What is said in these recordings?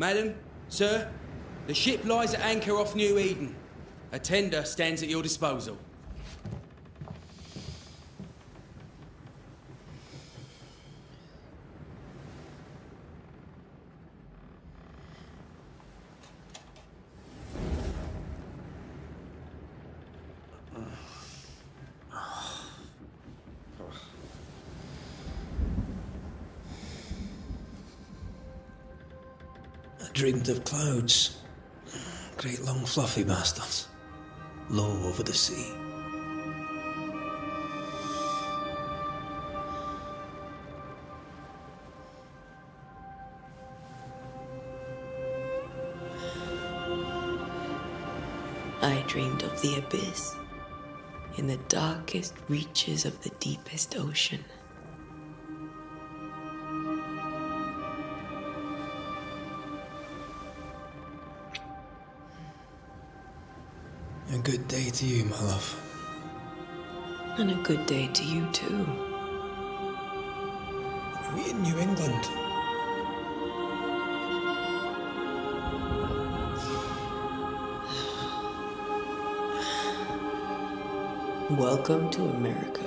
Madam, sir, the ship lies at anchor off New Eden. A tender stands at your disposal. I dreamed of clouds. Great long fluffy bastards. Low over the sea. I dreamed of the abyss, in the darkest reaches of the deepest ocean. A good day to you, my love. And a good day to you, too. Are we in New England? Welcome to America.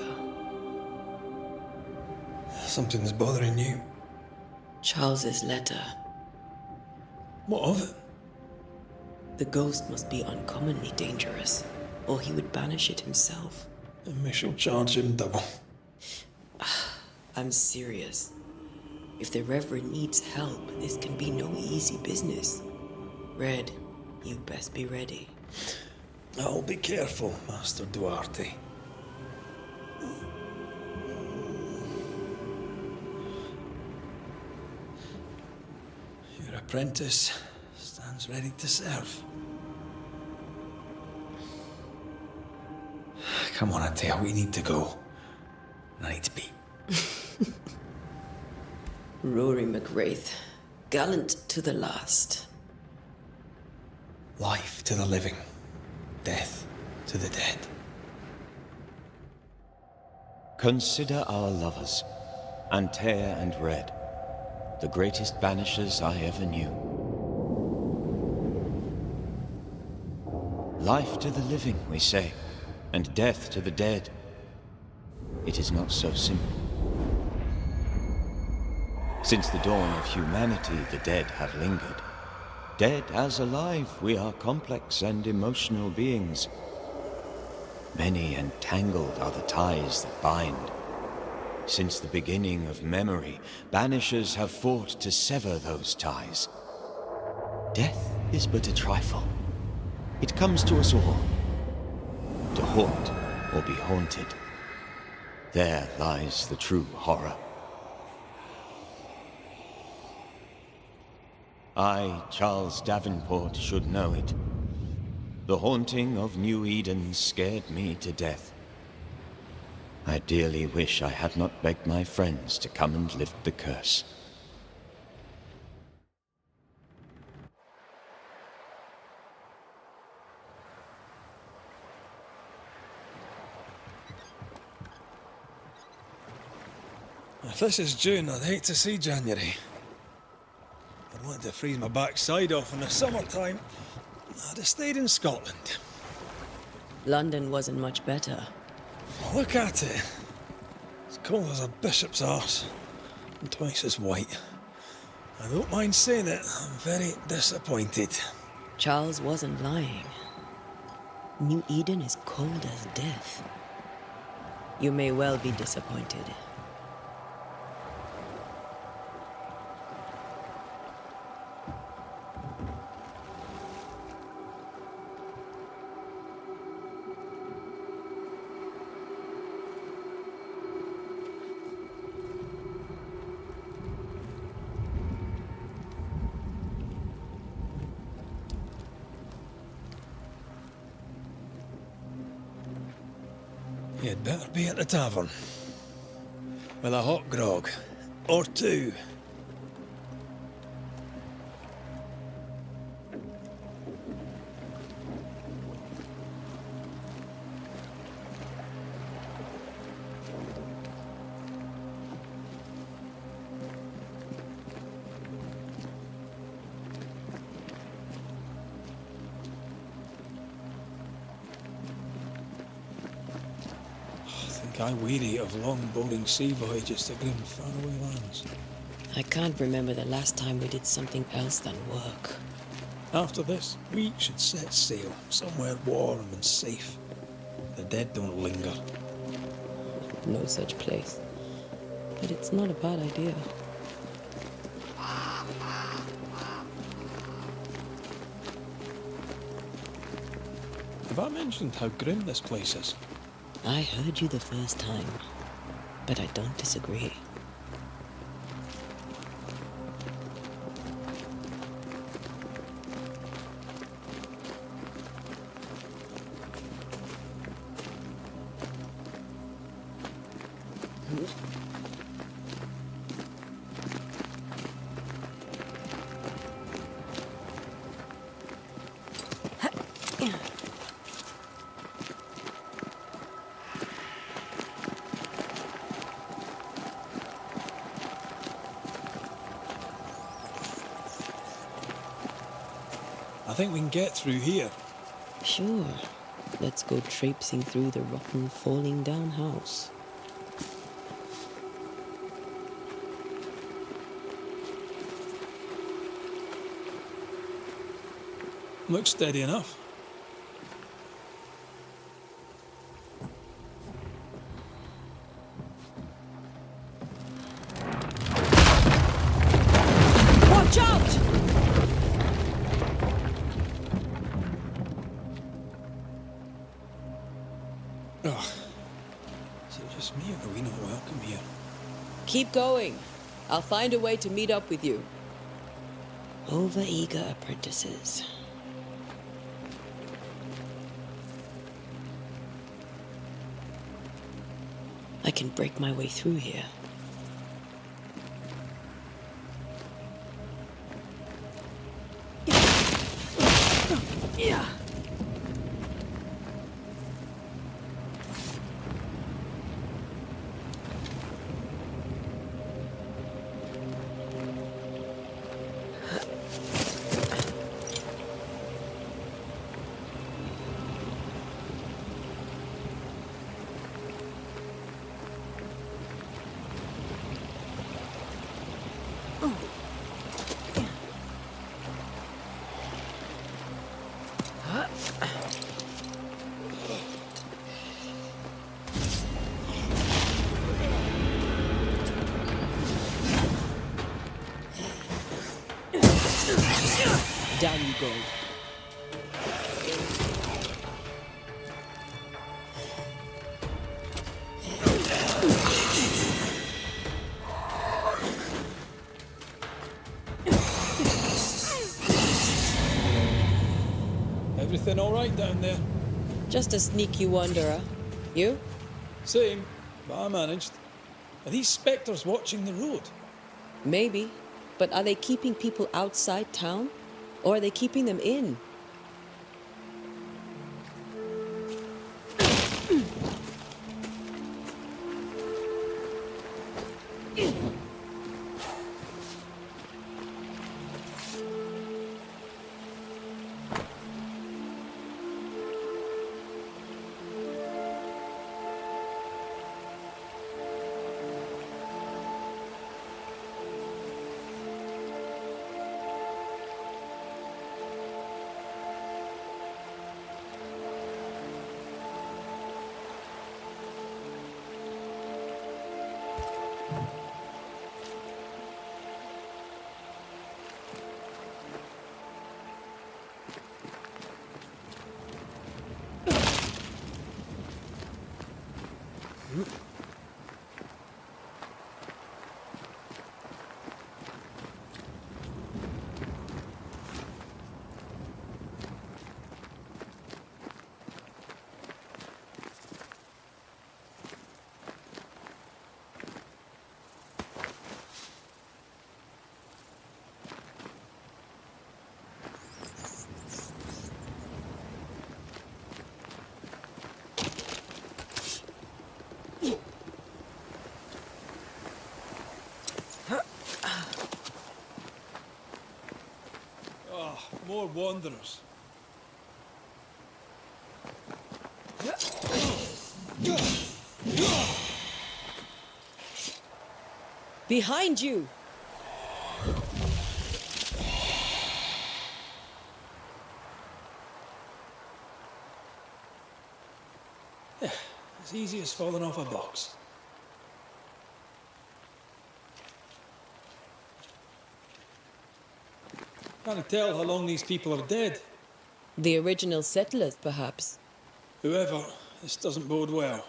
Something's bothering you. Charles's letter. What of it? The ghost must be uncommonly dangerous, or he would banish it himself. And we shall charge him double. I'm serious. If the Reverend needs help, this can be no easy business. Red, you best be ready. I'll be careful, Master Duarte. Your apprentice stands ready to serve. Come on, Atea, we need to go. I need to be. Rory McWraith, gallant to the last. Life to the living, death to the dead. Consider our lovers, Antea and Red, the greatest banishers I ever knew. Life to the living, we say, and death to the dead. It is not so simple. Since the dawn of humanity, the dead have lingered. Dead as alive, we are complex and emotional beings. Many and tangled are the ties that bind. Since the beginning of memory, banishers have fought to sever those ties. Death is but a trifle. It comes to us all. To haunt or be haunted. There lies the true horror. I, Charles Davenport, should know it. The haunting of New Eden scared me to death. I dearly wish I had not begged my friends to come and lift the curse. If this is June, I'd hate to see January. I'd want to freeze my backside off in the summertime. I'd have stayed in Scotland. London wasn't much better. Look at it. It's cold as a bishop's arse. And twice as white. I don't mind saying it, I'm very disappointed. Charles wasn't lying. New Eden is cold as death. You may well be disappointed. You'd better be at the tavern. With a hot grog. Or two. think I weary of long, boring sea voyages to grim, faraway lands. I can't remember the last time we did something else than work. After this, we should set sail somewhere warm and safe. The dead don't linger. No such place. But it's not a bad idea. Have I mentioned how grim this place is? I heard you the first time, but I don't disagree. I think we can get through here. Sure. Let's go traipsing through the rotten, falling down house. Looks steady enough. Watch out! Oh, is it just me or are we not welcome here? Keep going. I'll find a way to meet up with you. Over-eager apprentices. I can break my way through here. Yeah. Down you go. Everything all right down there? Just a sneaky wanderer. You? Same, but I managed. Are these spectres watching the road? Maybe. But are they keeping people outside town? Or are they keeping them in? More wanderers. Behind you! As easy as falling off a box. Can't tell how long these people are dead. The original settlers, perhaps. Whoever, this doesn't bode well.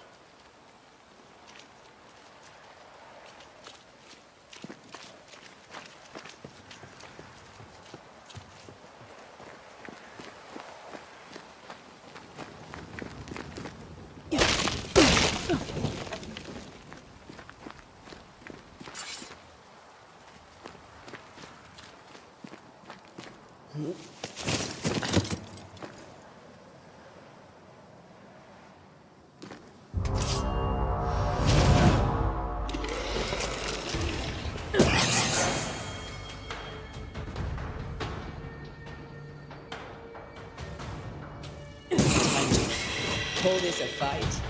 Call this a fight.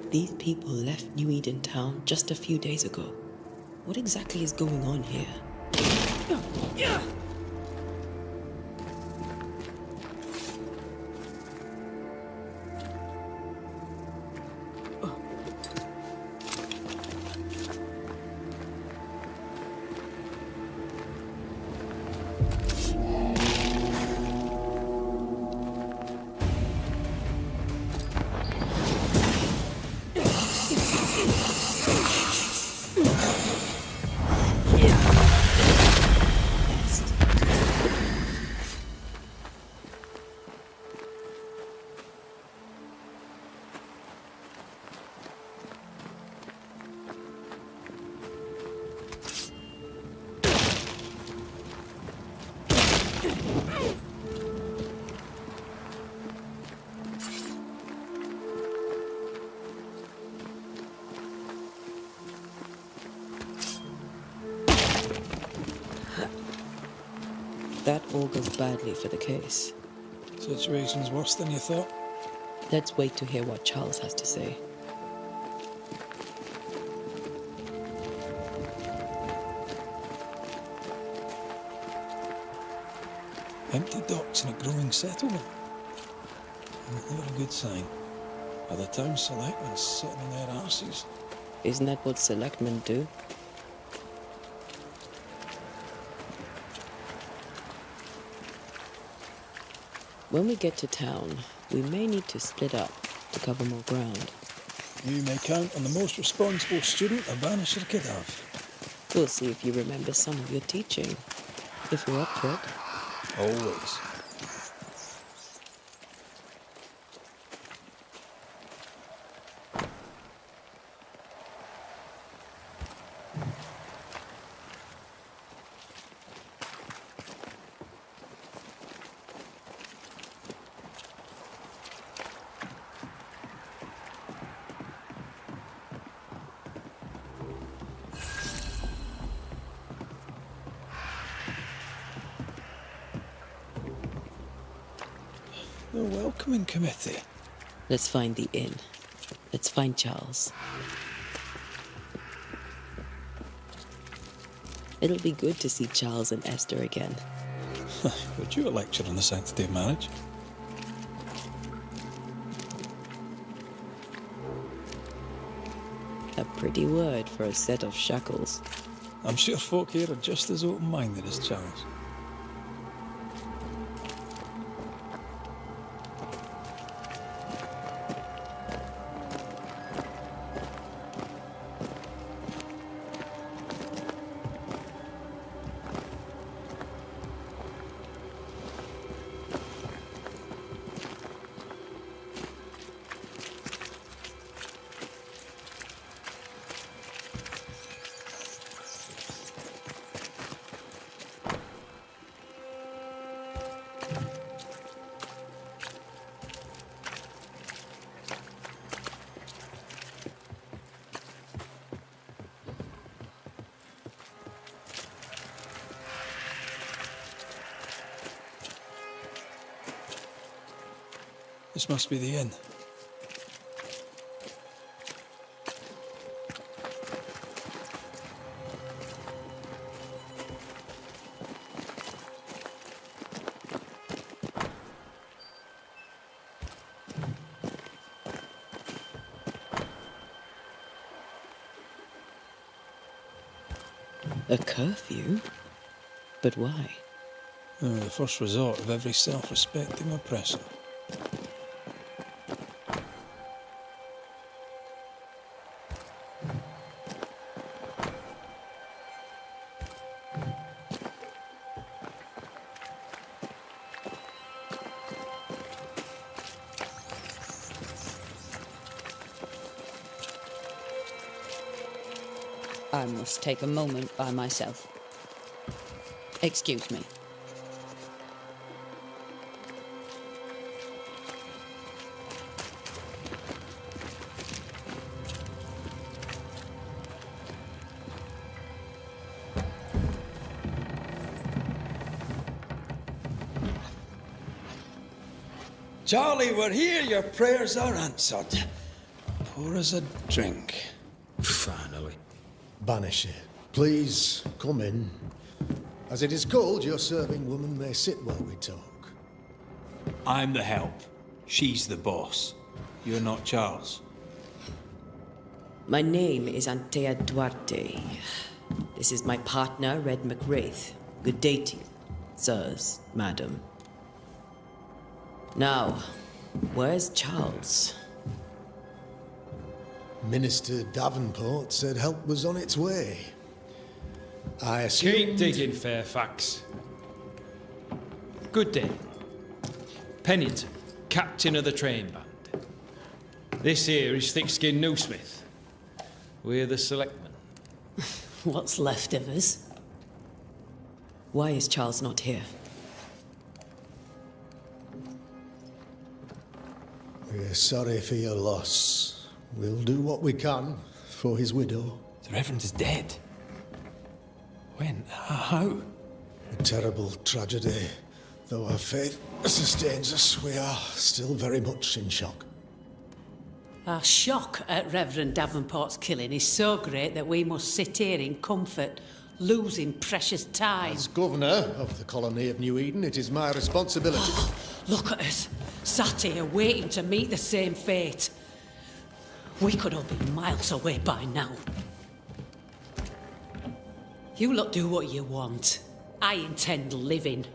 These people left New Eden Town just a few days ago. What exactly is going on here? That augurs badly for the case. Situation's worse than you thought. Let's wait to hear what Charles has to say. Empty docks in a growing settlement. Never a good sign. Are the town selectmen sitting on their arses? Isn't that what selectmen do? When we get to town, we may need to split up to cover more ground. You may count on the most responsible student a Banisher could have. We'll see if you remember some of your teaching. If you're up for it. Always. The welcoming committee. Let's find the inn. Let's find Charles. It'll be good to see Charles and Esther again. Would you a lecture on the sanctity of marriage? A pretty word for a set of shackles. I'm sure folk here are just as open-minded as Charles. This must be the inn. A curfew? But why? The first resort of every self-respecting oppressor. I must take a moment by myself. Excuse me. Charlie, we're here. Your prayers are answered. Pour us a drink. Finally. Banisher, please come in. As it is cold, your serving woman may sit while we talk. I'm the help. She's the boss. You're not Charles. My name is Antea Duarte. This is my partner, Red McWraith. Good day to you, sirs, madam. Now, where's Charles? Minister Davenport said help was on its way. I assume... Keep digging, Fairfax. Good day. Pennington, captain of the train band. This here is Thick-Skinned Newsmith. We're the selectmen. What's left of us? Why is Charles not here? We're sorry for your loss. We'll do what we can for his widow. The Reverend is dead. When? How? A terrible tragedy. Though our faith sustains us, we are still very much in shock. Our shock at Reverend Davenport's killing is so great that we must sit here in comfort, losing precious time. As governor of the colony of New Eden, it is my responsibility. Look at us, sat here waiting to meet the same fate. We could all be miles away by now. You lot do what you want. I intend living.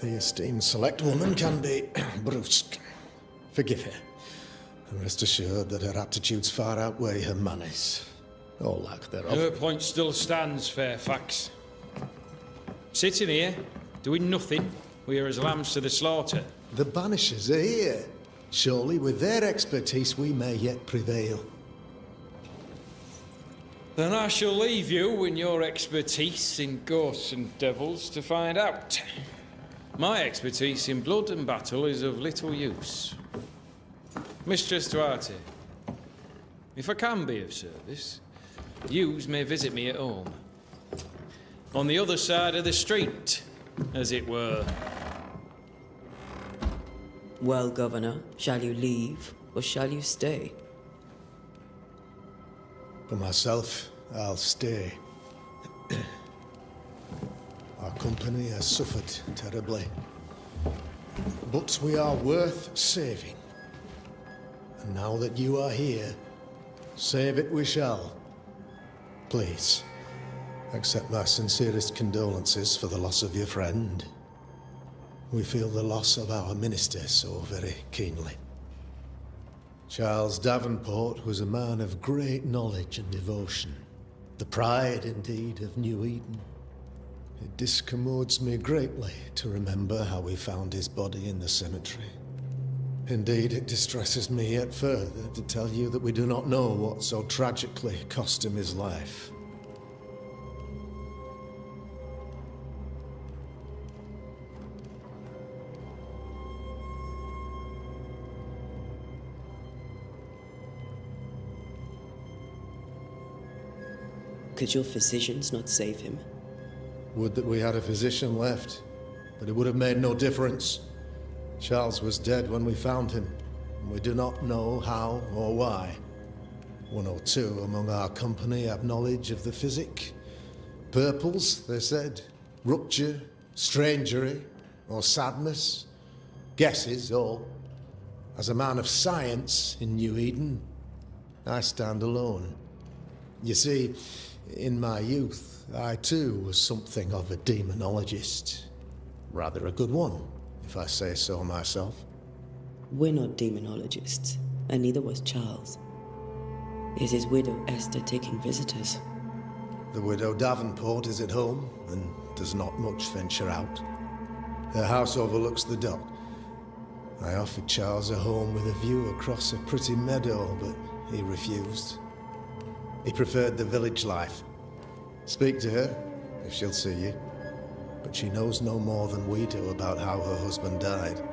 The esteemed select woman can be brusque. Forgive her. And rest assured that her aptitudes far outweigh her manners. Or lack thereof. Her point still stands, Fairfax. Sitting here, doing nothing, we're as lambs to the slaughter. The Banishers are here. Surely with their expertise we may yet prevail. Then I shall leave you and your expertise in ghosts and devils to find out. My expertise in blood and battle is of little use. Mistress Duarte, if I can be of service, yous may visit me at home. On the other side of the street, as it were. Well, Governor, shall you leave or shall you stay? For myself, I'll stay. Our company has suffered terribly. But we are worth saving. And now that you are here, save it we shall. Please, accept my sincerest condolences for the loss of your friend. We feel the loss of our minister so very keenly. Charles Davenport was a man of great knowledge and devotion. The pride, indeed, of New Eden. It discommodes me greatly to remember how we found his body in the cemetery. Indeed, it distresses me yet further to tell you that we do not know what so tragically cost him his life. Could your physicians not save him? Would that we had a physician left, but it would have made no difference. Charles was dead when we found him, and we do not know how or why. One or two among our company have knowledge of the physic. Purples, they said. Rupture, strangery, or sadness. Guesses, all. As a man of science in New Eden, I stand alone. You see, in my youth, I too was something of a demonologist. Rather a good one, if I say so myself. We're not demonologists, and neither was Charles. Is his widow Esther taking visitors? The widow Davenport is at home and does not much venture out. Her house overlooks the dock. I offered Charles a home with a view across a pretty meadow, but he refused. He preferred the village life. Speak to her, if she'll see you. But she knows no more than we do about how her husband died.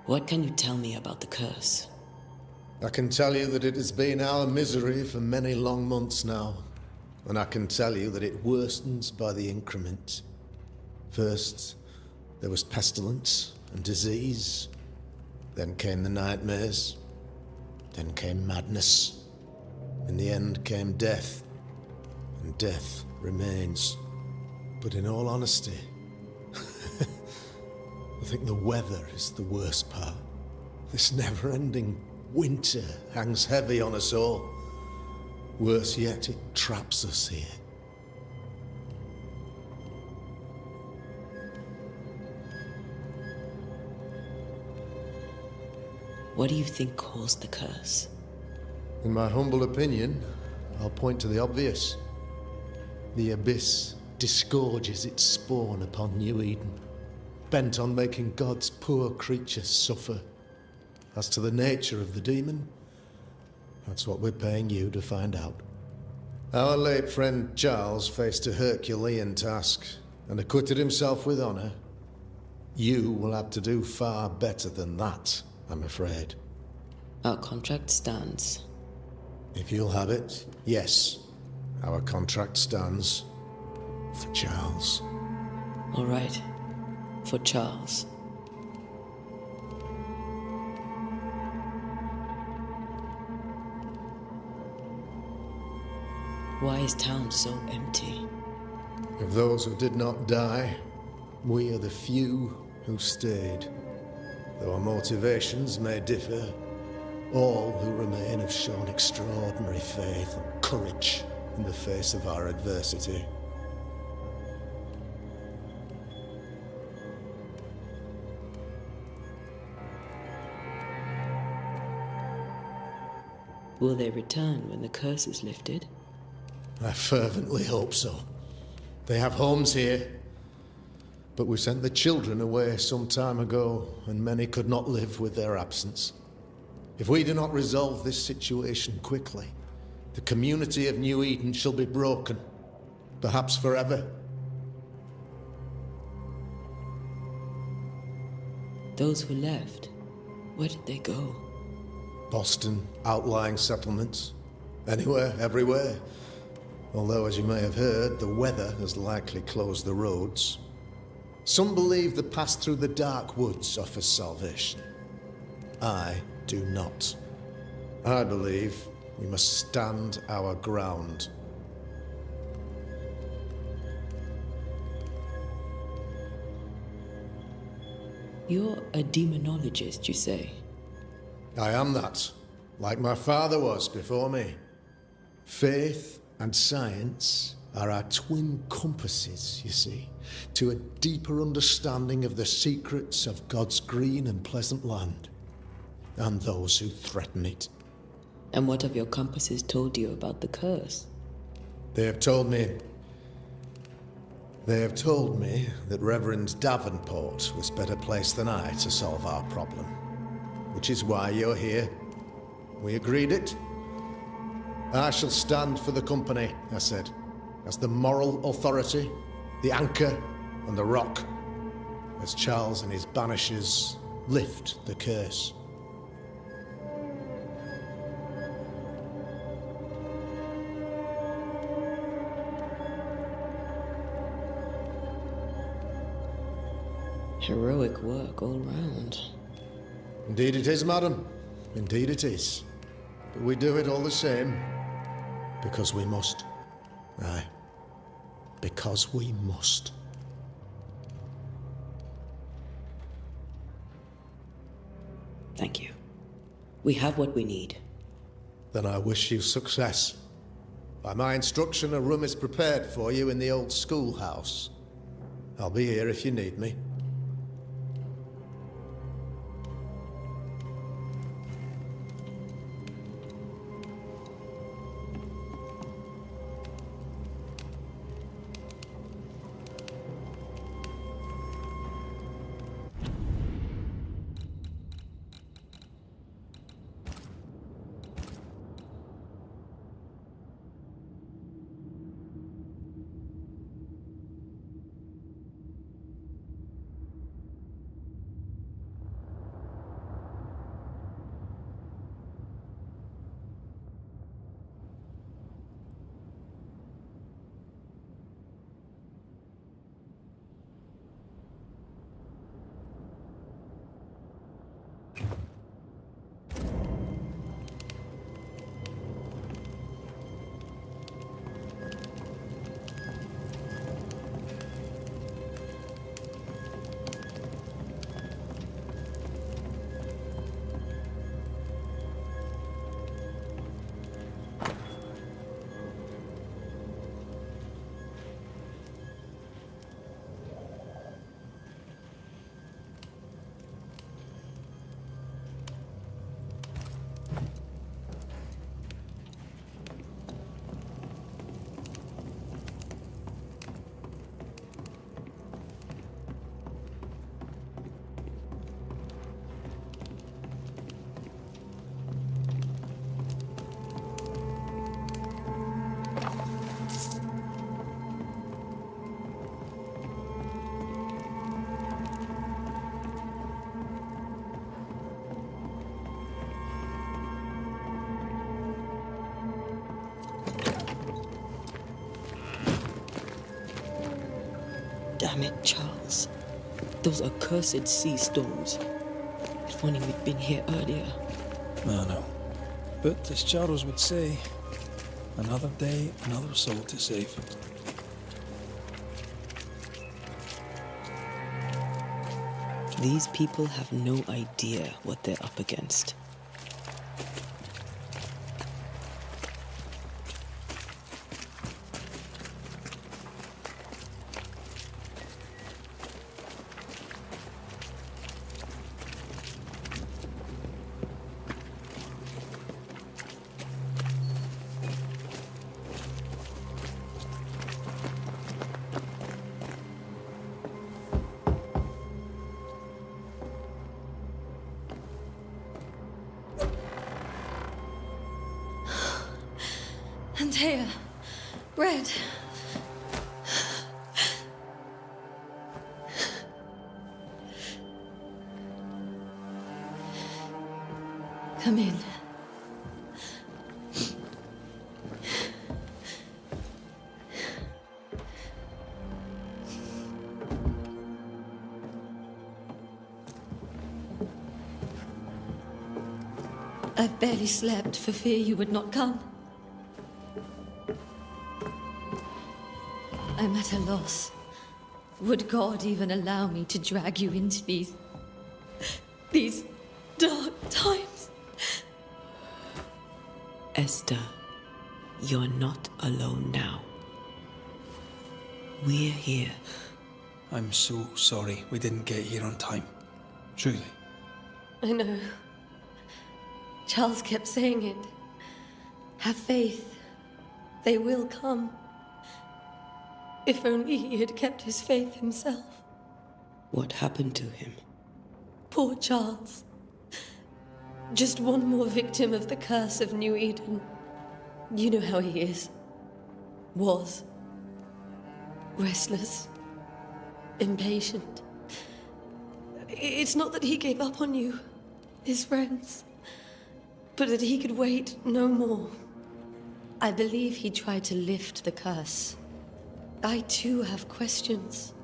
What can you tell me about the curse? I can tell you that it has been our misery for many long months now. And I can tell you that it worstens by the increment. First, there was pestilence and disease. Then came the nightmares. Then came madness. In the end came death. And death remains. But in all honesty, I think the weather is the worst part. This never-ending winter hangs heavy on us all. Worse yet, it traps us here. What do you think caused the curse? In my humble opinion, I'll point to the obvious. The abyss disgorges its spawn upon New Eden, bent on making God's poor creatures suffer. As to the nature of the demon, that's what we're paying you to find out. Our late friend Charles faced a Herculean task and acquitted himself with honor. You will have to do far better than that, I'm afraid. Our contract stands. If you'll have it, yes, our contract stands for Charles. All right. For Charles. Why is town so empty? Of those who did not die, we are the few who stayed. Though our motivations may differ, all who remain have shown extraordinary faith and courage in the face of our adversity. Will they return when the curse is lifted? I fervently hope so. They have homes here. But we sent the children away some time ago, and many could not live with their absence. If we do not resolve this situation quickly, the community of New Eden shall be broken, perhaps forever. Those who left, where did they go? Boston, outlying settlements. Anywhere, everywhere. Although, as you may have heard, the weather has likely closed the roads. Some believe the path through the dark woods offers salvation. I do not. I believe we must stand our ground. You're a demonologist, you say? I am that, like my father was before me. Faith and science are our twin compasses, you see, to a deeper understanding of the secrets of God's green and pleasant land, and those who threaten it. And what have your compasses told you about the curse? They have told me that Reverend Davenport was better placed than I to solve our problem. Which is why you're here. We agreed it. I shall stand for the company, I said, as the moral authority, the anchor, and the rock. as Charles and his Banishers lift the curse. Heroic work all round. Indeed it is, madam. Indeed it is. But we do it all the same. Because we must. Aye. Because we must. Thank you. We have what we need. Then I wish you success. By my instruction, a room is prepared for you in the old schoolhouse. I'll be here if you need me. Damn it, Charles. Those accursed sea storms. If only we'd been here earlier. No. But as Charles would say, another day, another soul to save. These people have no idea what they're up against. Antea, Red. Come in. I've barely slept for fear you would not come. I'm at a loss. Would God even allow me to drag you into these dark times? Esther, you're not alone now. We're here. I'm so sorry we didn't get here on time. Truly. I know. Charles kept saying it. Have faith. They will come. If only he had kept his faith himself. What happened to him? Poor Charles. Just one more victim of the curse of New Eden. You know how he is. Was. Restless. Impatient. It's not that he gave up on you, his friends, but that he could wait no more. I believe he tried to lift the curse. I too have questions,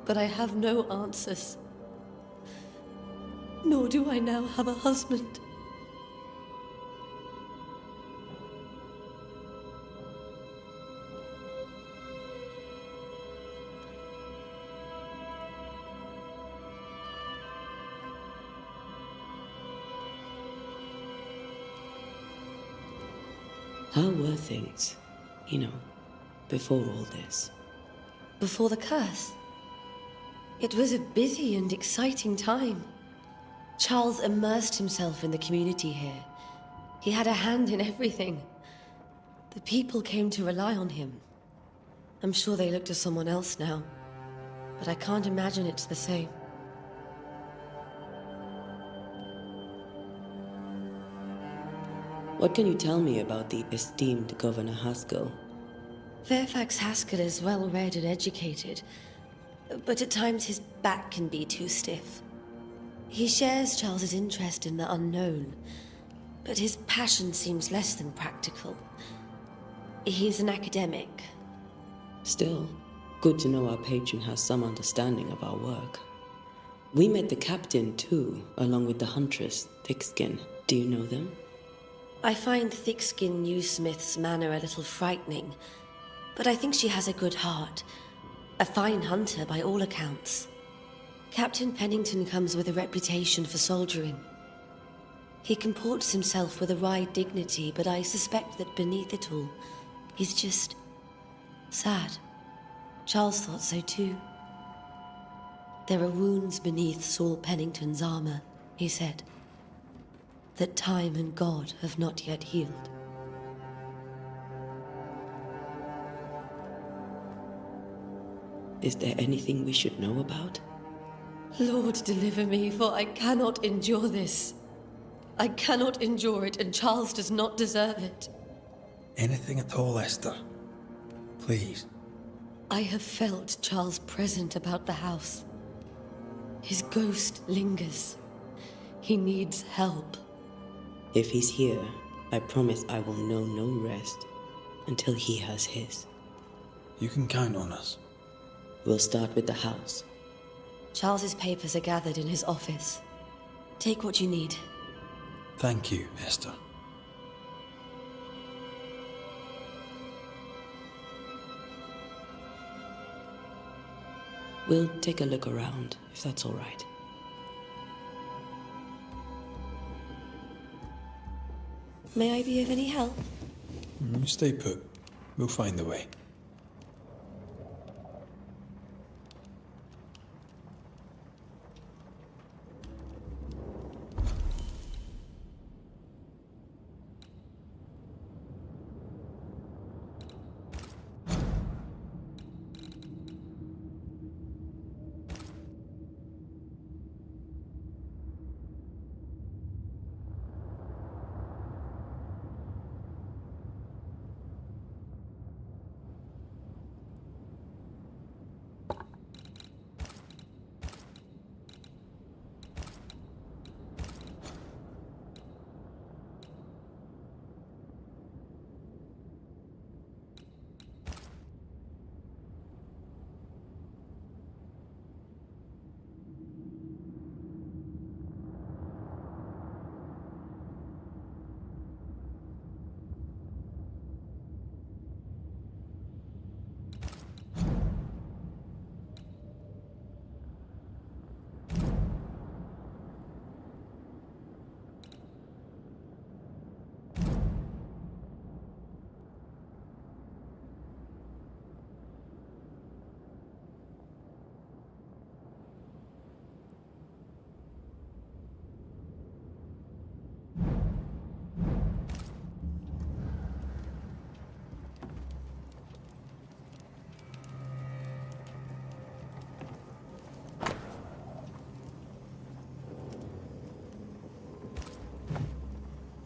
but I have no answers. Nor do I now have a husband. How were things, before all this? Before the curse? It was a busy and exciting time. Charles immersed himself in the community here. He had a hand in everything. The people came to rely on him. I'm sure they look to someone else now, but I can't imagine it's the same. What can you tell me about the esteemed Governor Haskell? Fairfax Haskell is well-read and educated, but at times his back can be too stiff. He shares Charles's interest in the unknown, but his passion seems less than practical. He's an academic. Still, good to know our patron has some understanding of our work. We met the captain too, along with the huntress, Thickskin. Do you know them? I find Thickskin Newsmith's manner a little frightening, but I think she has a good heart. A fine hunter by all accounts. Captain Pennington comes with a reputation for soldiering. He comports himself with a wry dignity, but I suspect that beneath it all, he's just sad. Charles thought so too. There are wounds beneath Saul Pennington's armor, he said, that time and God have not yet healed. Is there anything we should know about? Lord, deliver me, for I cannot endure this. I cannot endure it, and Charles does not deserve it. Anything at all, Esther. Please. I have felt Charles present about the house. His ghost lingers. He needs help. If he's here, I promise I will know no rest until he has his. You can count on us. We'll start with the house. Charles's papers are gathered in his office. Take what you need. Thank you, Esther. We'll take a look around, if that's all right. May I be of any help? Stay put. We'll find a way.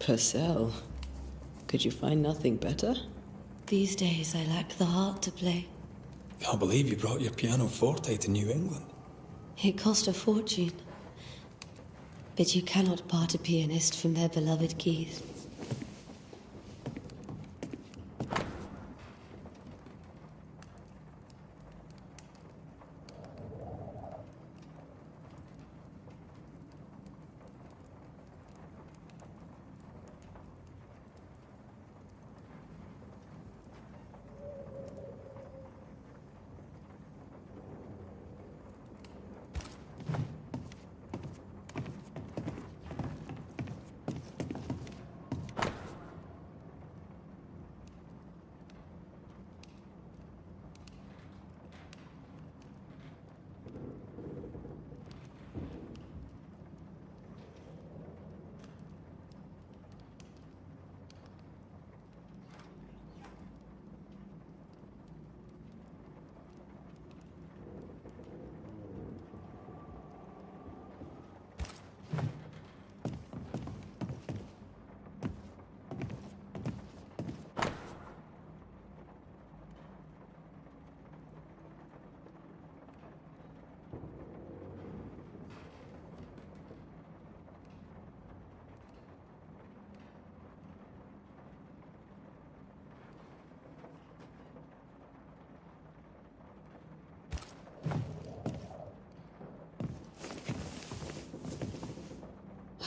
Purcell, could you find nothing better? These days I lack the heart to play. Can't believe you brought your pianoforte to New England. It cost a fortune. But you cannot part a pianist from their beloved keys.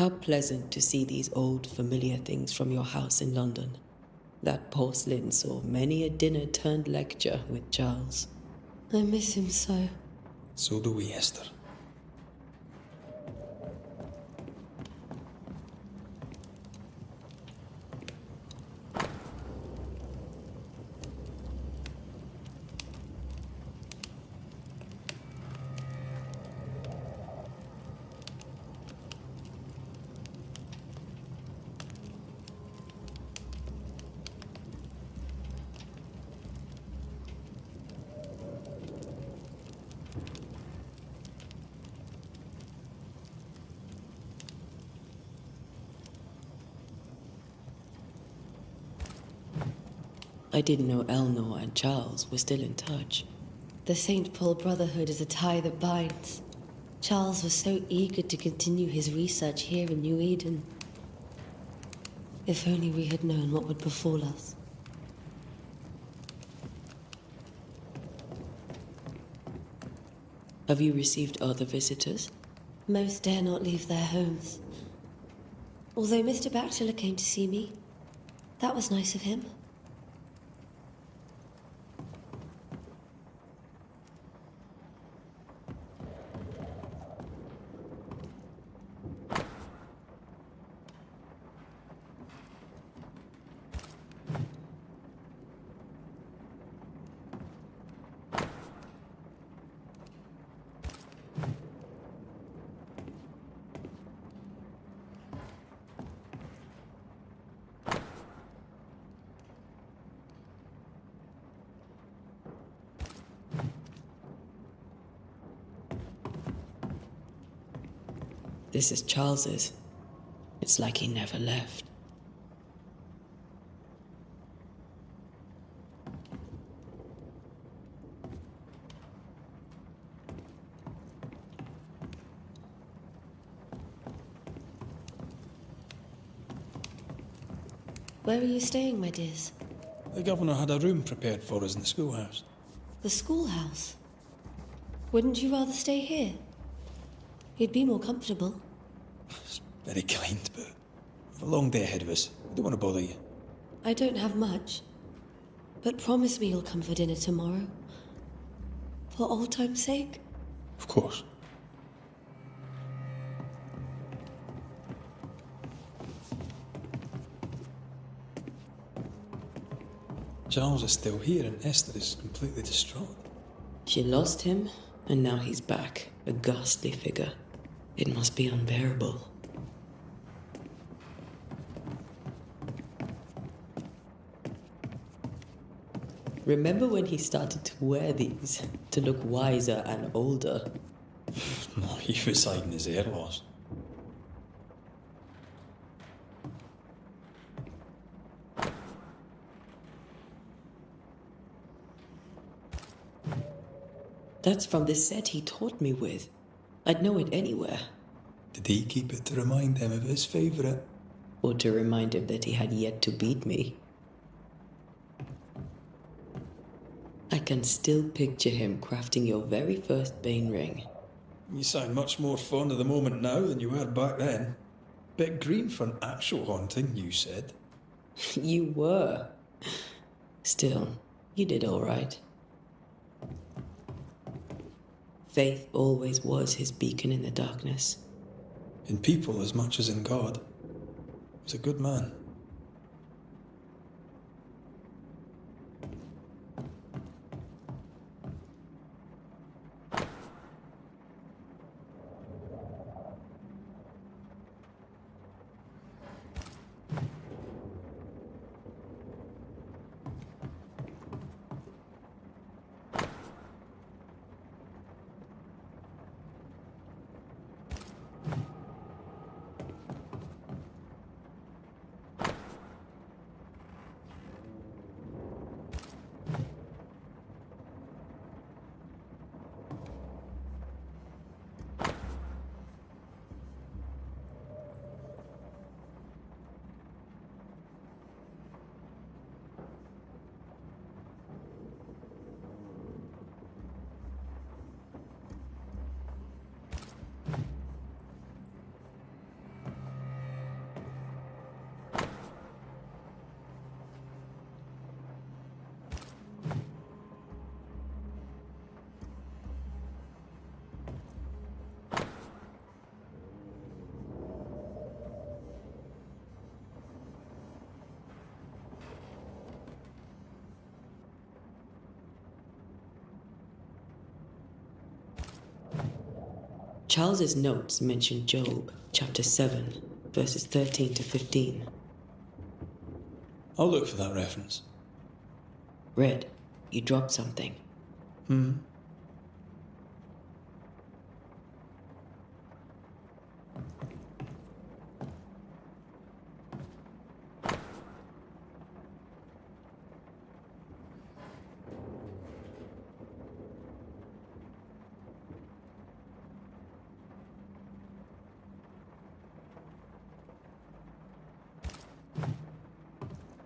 How pleasant to see these old familiar things from your house in London. That porcelain saw many a dinner turned lecture with Charles. I miss him so. So do we, Esther. I didn't know Eleanor and Charles were still in touch. The St. Paul Brotherhood is a tie that binds. Charles was so eager to continue his research here in New Eden. If only we had known what would befall us. Have you received other visitors? Most dare not leave their homes. Although Mr. Bachelor came to see me, that was nice of him. This is Charles's. It's like he never left. Where are you staying, my dears? The governor had a room prepared for us in the schoolhouse. The schoolhouse? Wouldn't you rather stay here? You'd be more comfortable. It's very kind, but we've a long day ahead of us. I don't want to bother you. I don't have much. But promise me you'll come for dinner tomorrow. For old time's sake. Of course. Charles is still here and Esther is completely distraught. She lost him, and now he's back, a ghastly figure. It must be unbearable. Remember when he started to wear these to look wiser and older? No, he was hiding his hair loss. That's from the set he taught me with. I'd know it anywhere. Did he keep it to remind him of his favourite? Or to remind him that he had yet to beat me. I can still picture him crafting your very first Bane ring. You sound much more fond of the moment now than you were back then. Bit green for an actual haunting, you said. You were. Still, you did all right. Faith always was his beacon in the darkness. In people as much as in God. He was a good man. Charles's notes mention Job, chapter 7, verses 13 to 15. I'll look for that reference. Red, you dropped something.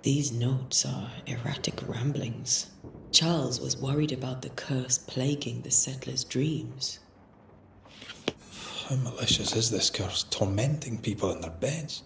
These notes are erratic ramblings. Charles was worried about the curse plaguing the settlers' dreams. How malicious is this curse, tormenting people in their beds?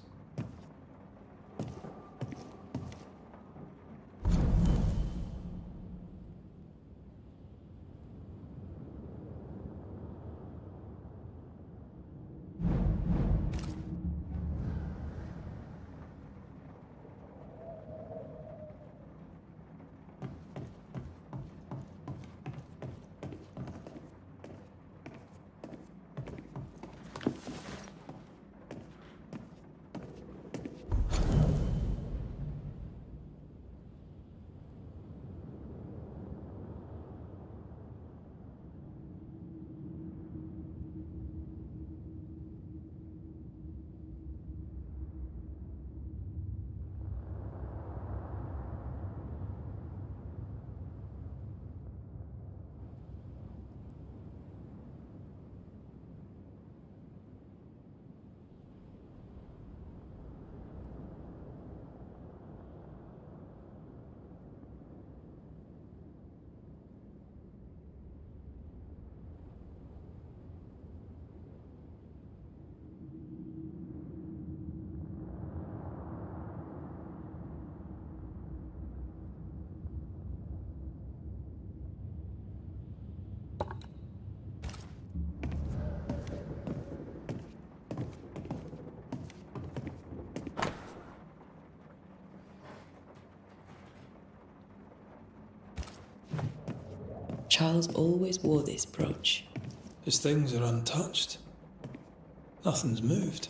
Charles always wore this brooch. His things are untouched. Nothing's moved.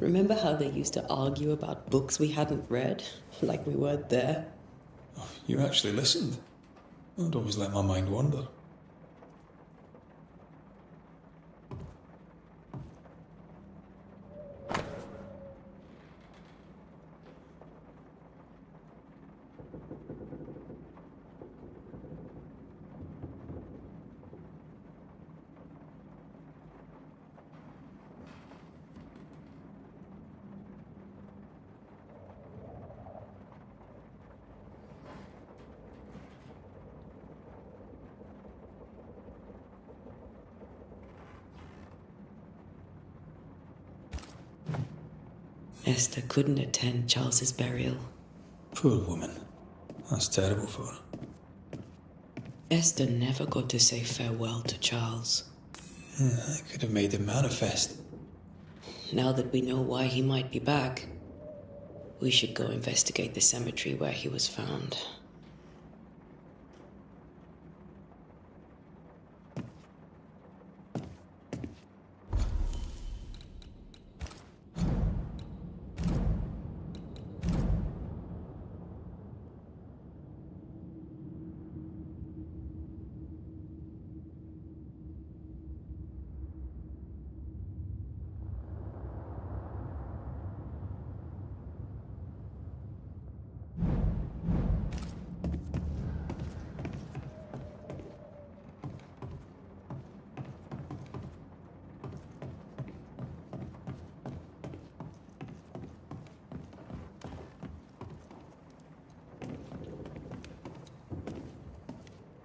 Remember how they used to argue about books we hadn't read? Like we weren't there? Oh, you actually listened. I'd always let my mind wander. Esther couldn't attend Charles's burial. Poor woman. That's terrible for her. Esther never got to say farewell to Charles. I could have made him manifest. Now that we know why he might be back, we should go investigate the cemetery where he was found.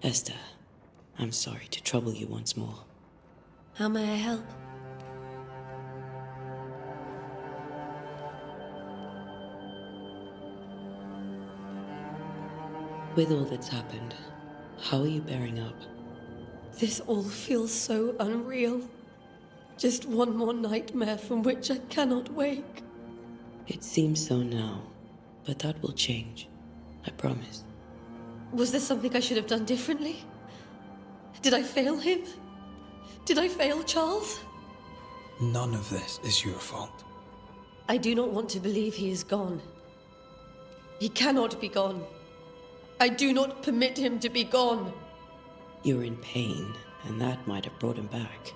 Esther, I'm sorry to trouble you once more. How may I help? With all that's happened, how are you bearing up? This all feels so unreal. Just one more nightmare from which I cannot wake. It seems so now, but that will change. I promise. Was there something I should have done differently? Did I fail him? Did I fail Charles? None of this is your fault. I do not want to believe he is gone. He cannot be gone. I do not permit him to be gone. You're in pain, and that might have brought him back.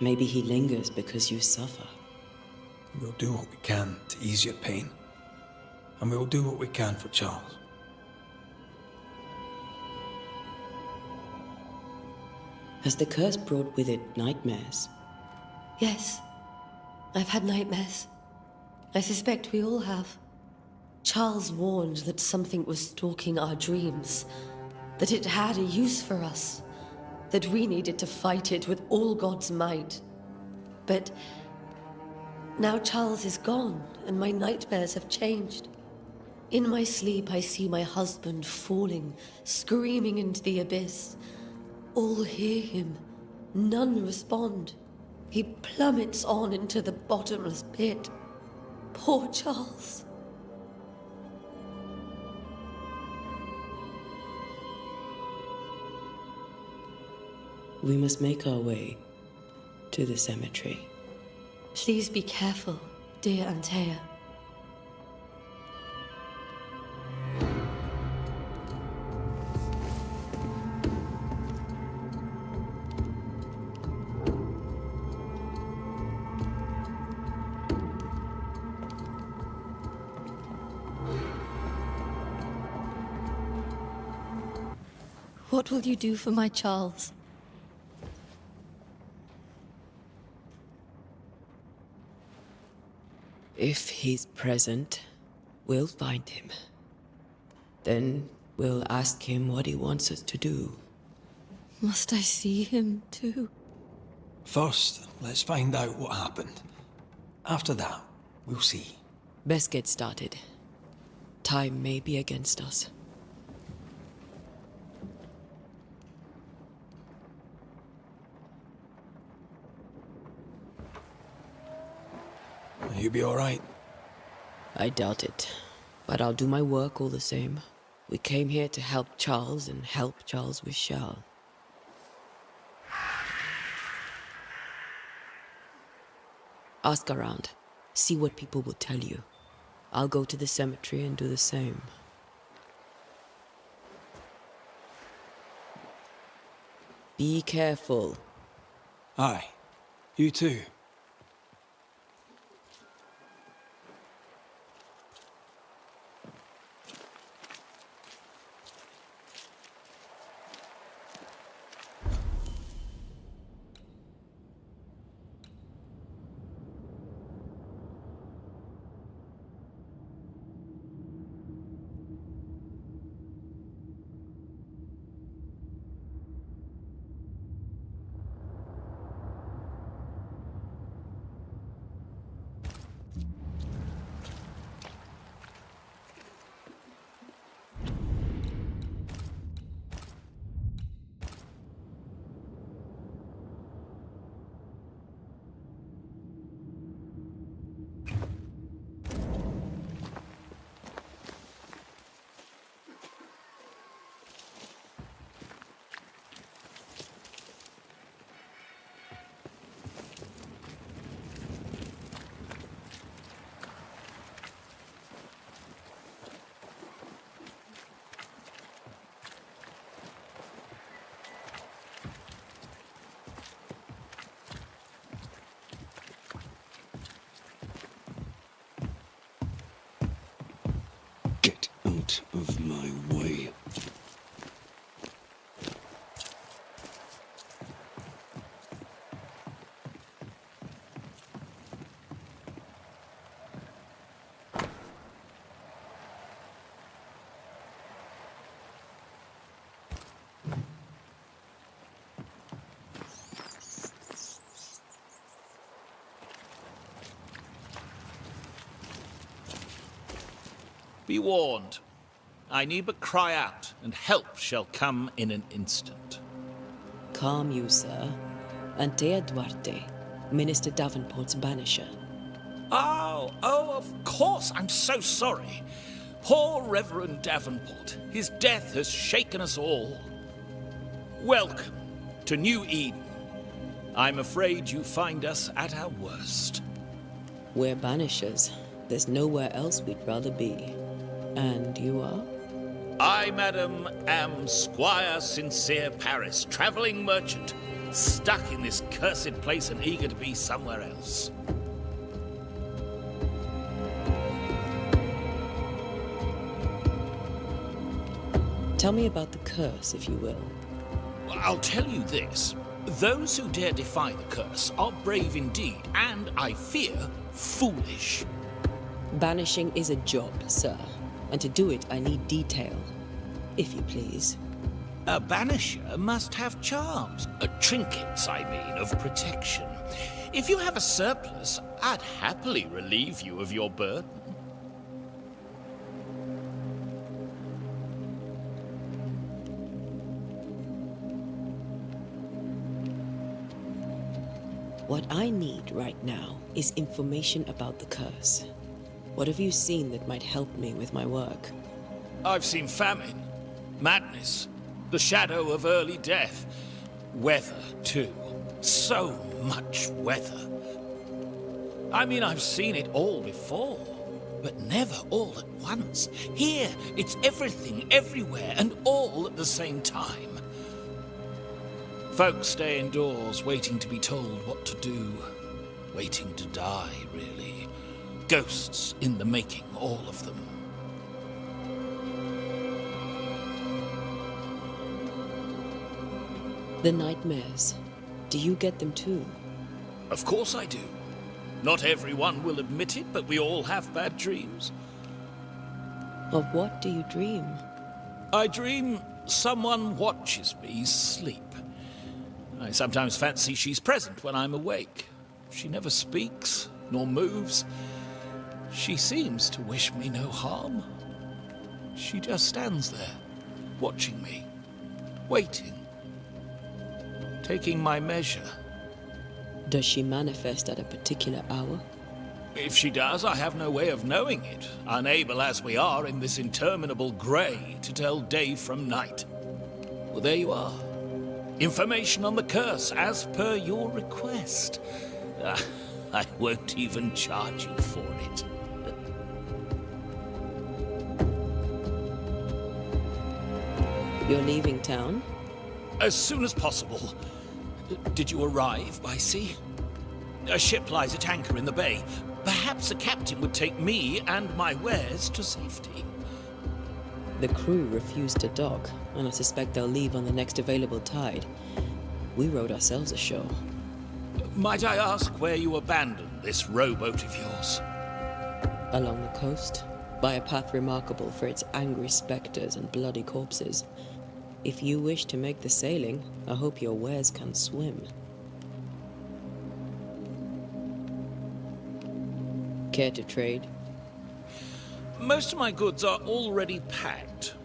Maybe he lingers because you suffer. We'll do what we can to ease your pain. And we'll do what we can for Charles. Has the curse brought with it nightmares? Yes, I've had nightmares. I suspect we all have. Charles warned that something was stalking our dreams, that it had a use for us, that we needed to fight it with all God's might. But now Charles is gone, and my nightmares have changed. In my sleep, I see my husband falling, screaming into the abyss. All hear him, none respond. He plummets on into the bottomless pit. Poor Charles. We must make our way to the cemetery. Please be careful, dear Antea. What will you do for my Charles? If he's present, we'll find him. Then we'll ask him what he wants us to do. Must I see him too? First, let's find out what happened. After that, we'll see. Best get started. Time may be against us. You be all right? I doubt it, but I'll do my work all the same. We came here to help Charles, and help Charles we shall. Ask around. See what people will tell you. I'll go to the cemetery and do the same. Be careful. Aye. You too. Get out of my way. Be warned. I need but cry out, and help shall come in an instant. Calm you, sir. Antea Duarte, Minister Davenport's banisher. Oh, of course. I'm so sorry. Poor Reverend Davenport. His death has shaken us all. Welcome to New Eden. I'm afraid you find us at our worst. We're banishers. There's nowhere else we'd rather be. And you are? I, madam, am Squire Sincere Paris, travelling merchant, stuck in this cursed place and eager to be somewhere else. Tell me about the curse, if you will. I'll tell you this. Those who dare defy the curse are brave indeed, and, I fear, foolish. Banishing is a job, sir. And to do it, I need detail. If you please. A banisher must have charms. Trinkets, I mean, of protection. If you have a surplus, I'd happily relieve you of your burden. What I need right now is information about the curse. What have you seen that might help me with my work? I've seen famine, madness, the shadow of early death, weather, too. So much weather. I mean, I've seen it all before, but never all at once. Here, it's everything, everywhere, and all at the same time. Folks stay indoors, waiting to be told what to do. Waiting to die, really. Ghosts in the making, all of them. The nightmares. Do you get them too? Of course I do. Not everyone will admit it, but we all have bad dreams. Of what do you dream? I dream someone watches me sleep. I sometimes fancy she's present when I'm awake. She never speaks, nor moves. She seems to wish me no harm. She just stands there, watching me, waiting, taking my measure. Does she manifest at a particular hour? If she does, I have no way of knowing it, unable as we are in this interminable grey to tell day from night. Well, there you are. Information on the curse, as per your request. I won't even charge you for it. You're leaving town? As soon as possible. Did you arrive by sea? A ship lies at anchor in the bay. Perhaps a captain would take me and my wares to safety. The crew refused to dock, and I suspect they'll leave on the next available tide. We rowed ourselves ashore. Might I ask where you abandoned this rowboat of yours? Along the coast, by a path remarkable for its angry specters and bloody corpses. If you wish to make the sailing, I hope your wares can swim. Care to trade? Most of my goods are already packed,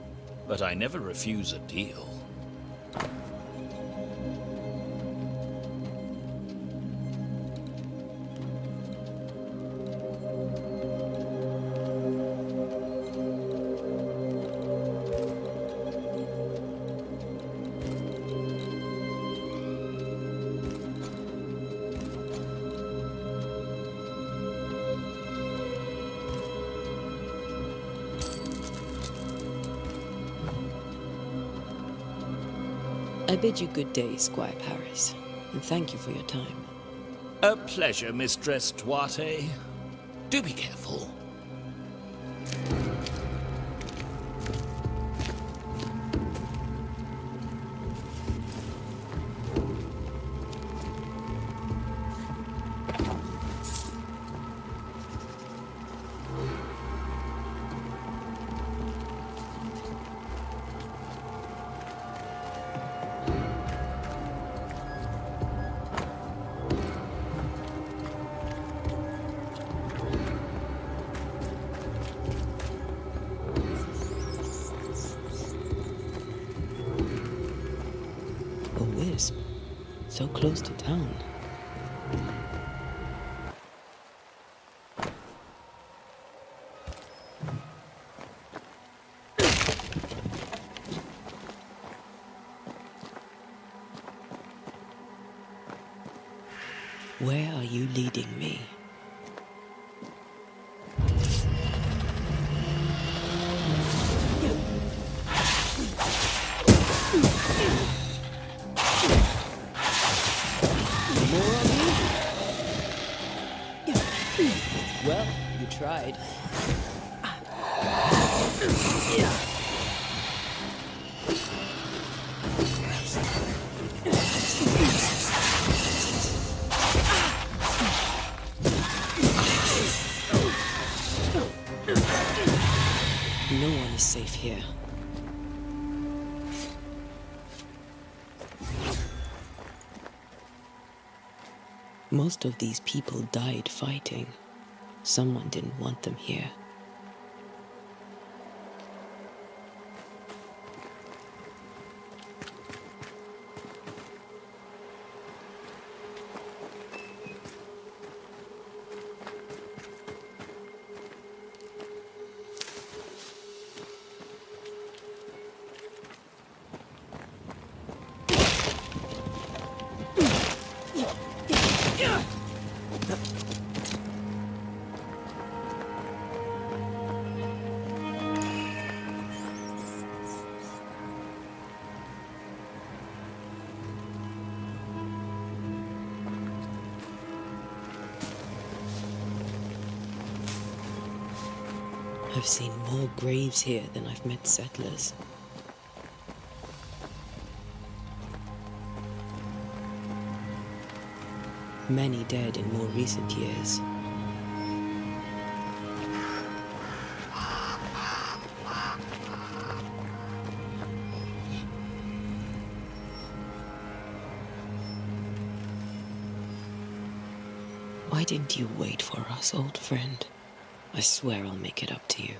but I never refuse a deal. I bid you good day, Squire Paris, and thank you for your time. A pleasure, Mistress Duarte. Do be careful. A wisp, so close to town. Where are you leading me? Well, you tried. No one is safe here. Most of these people died fighting. Someone didn't want them here. I've seen more graves here than I've met settlers. Many dead in more recent years. Why didn't you wait for us, old friend? I swear I'll make it up to you.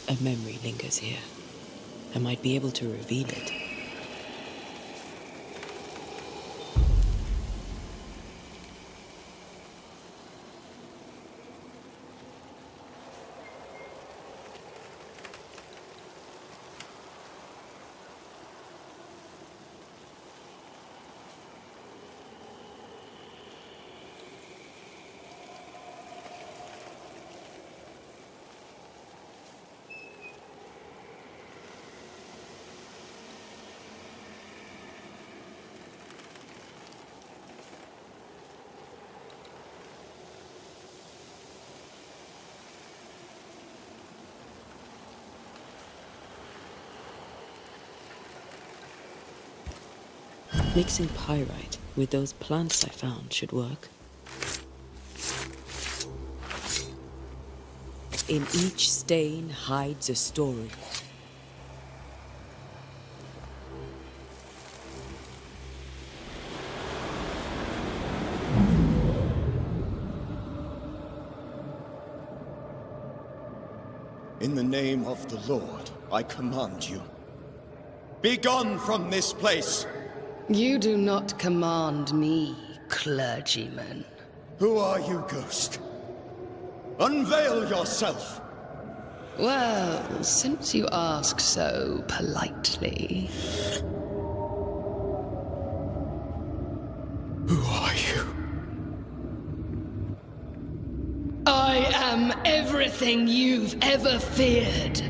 A memory lingers here. I might be able to reveal it. Mixing pyrite with those plants I found should work. In each stain hides a story. In the name of the Lord, I command you. Be gone from this place! You do not command me, clergyman. Who are you, ghost? Unveil yourself! Well, since you ask so politely... Who are you? I am everything you've ever feared.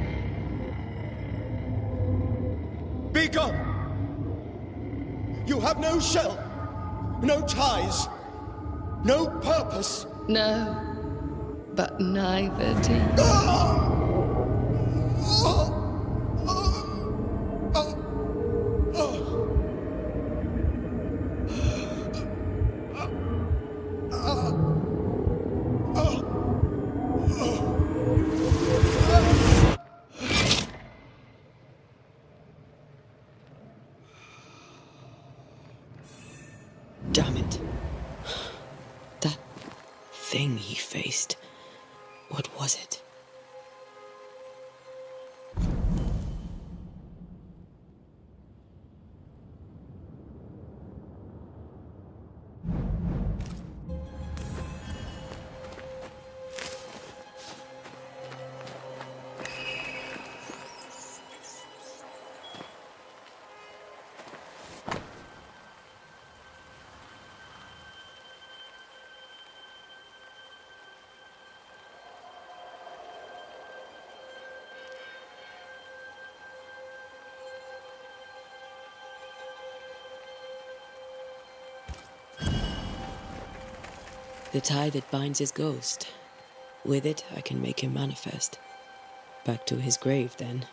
Be gone! You have no shell, no ties, no purpose. No, but neither do you. Damn it. That thing he faced. What was it? The tie that binds his ghost. With it, I can make him manifest. Back to his grave, then.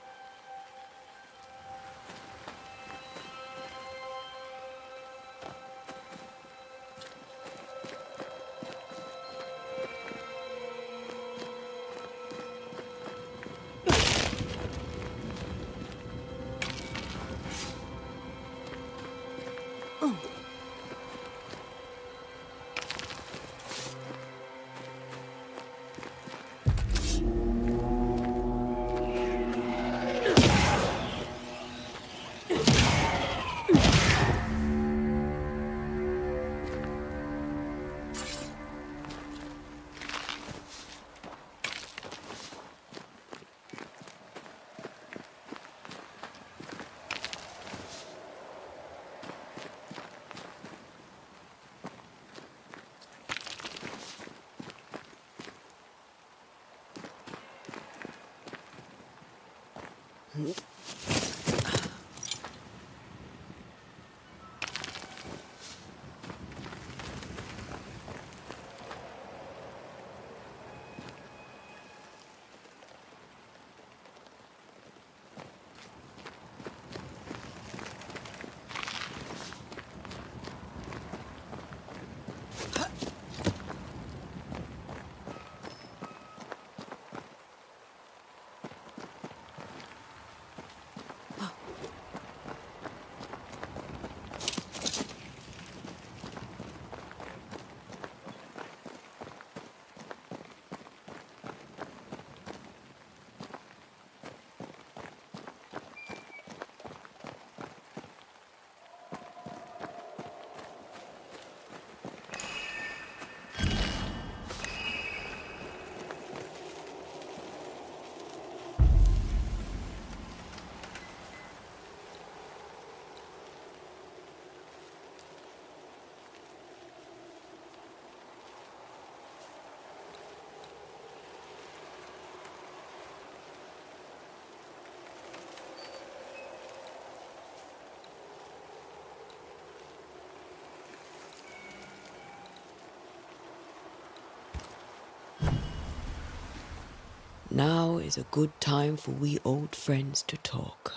always a good time for we old friends to talk.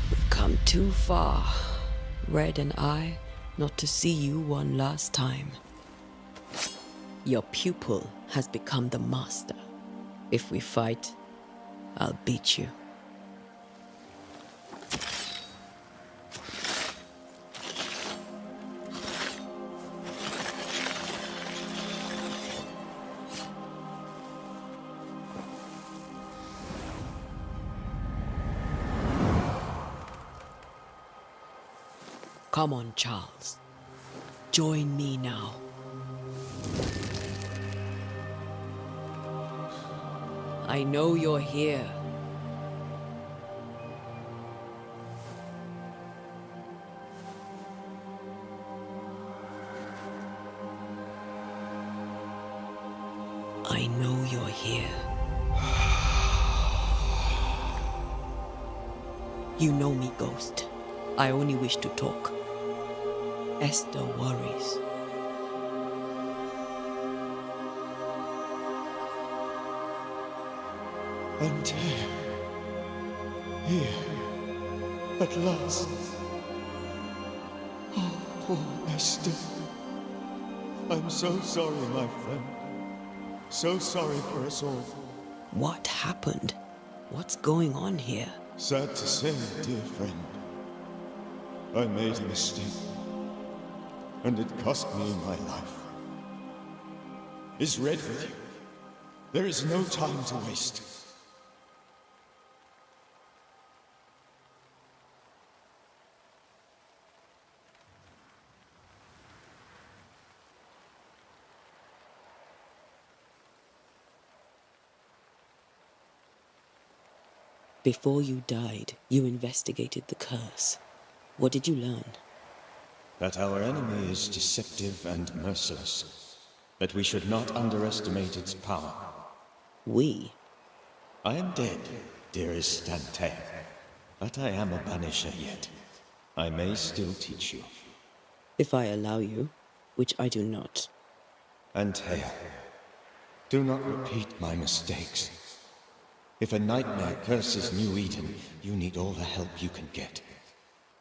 We've come too far, Red and I, not to see you one last time. Your pupil has become the master. If we fight, I'll beat you. Come on, Charles. Join me now. I know you're here. I know you're here. You know me, Ghost. I only wish to talk. Esther worries. And here, at last. Oh, poor Esther. I'm so sorry, my friend. So sorry for us all. What happened? What's going on here? Sad to say, dear friend. I made a mistake. And it cost me my life. Is Red with you? There is no time to waste. Before you died, you investigated the curse. What did you learn? That our enemy is deceptive and merciless. That we should not underestimate its power. We? I am dead, dearest Antea. But I am a Banisher yet. I may still teach you. If I allow you, which I do not. Antea, do not repeat my mistakes. If a nightmare curses New Eden, you need all the help you can get.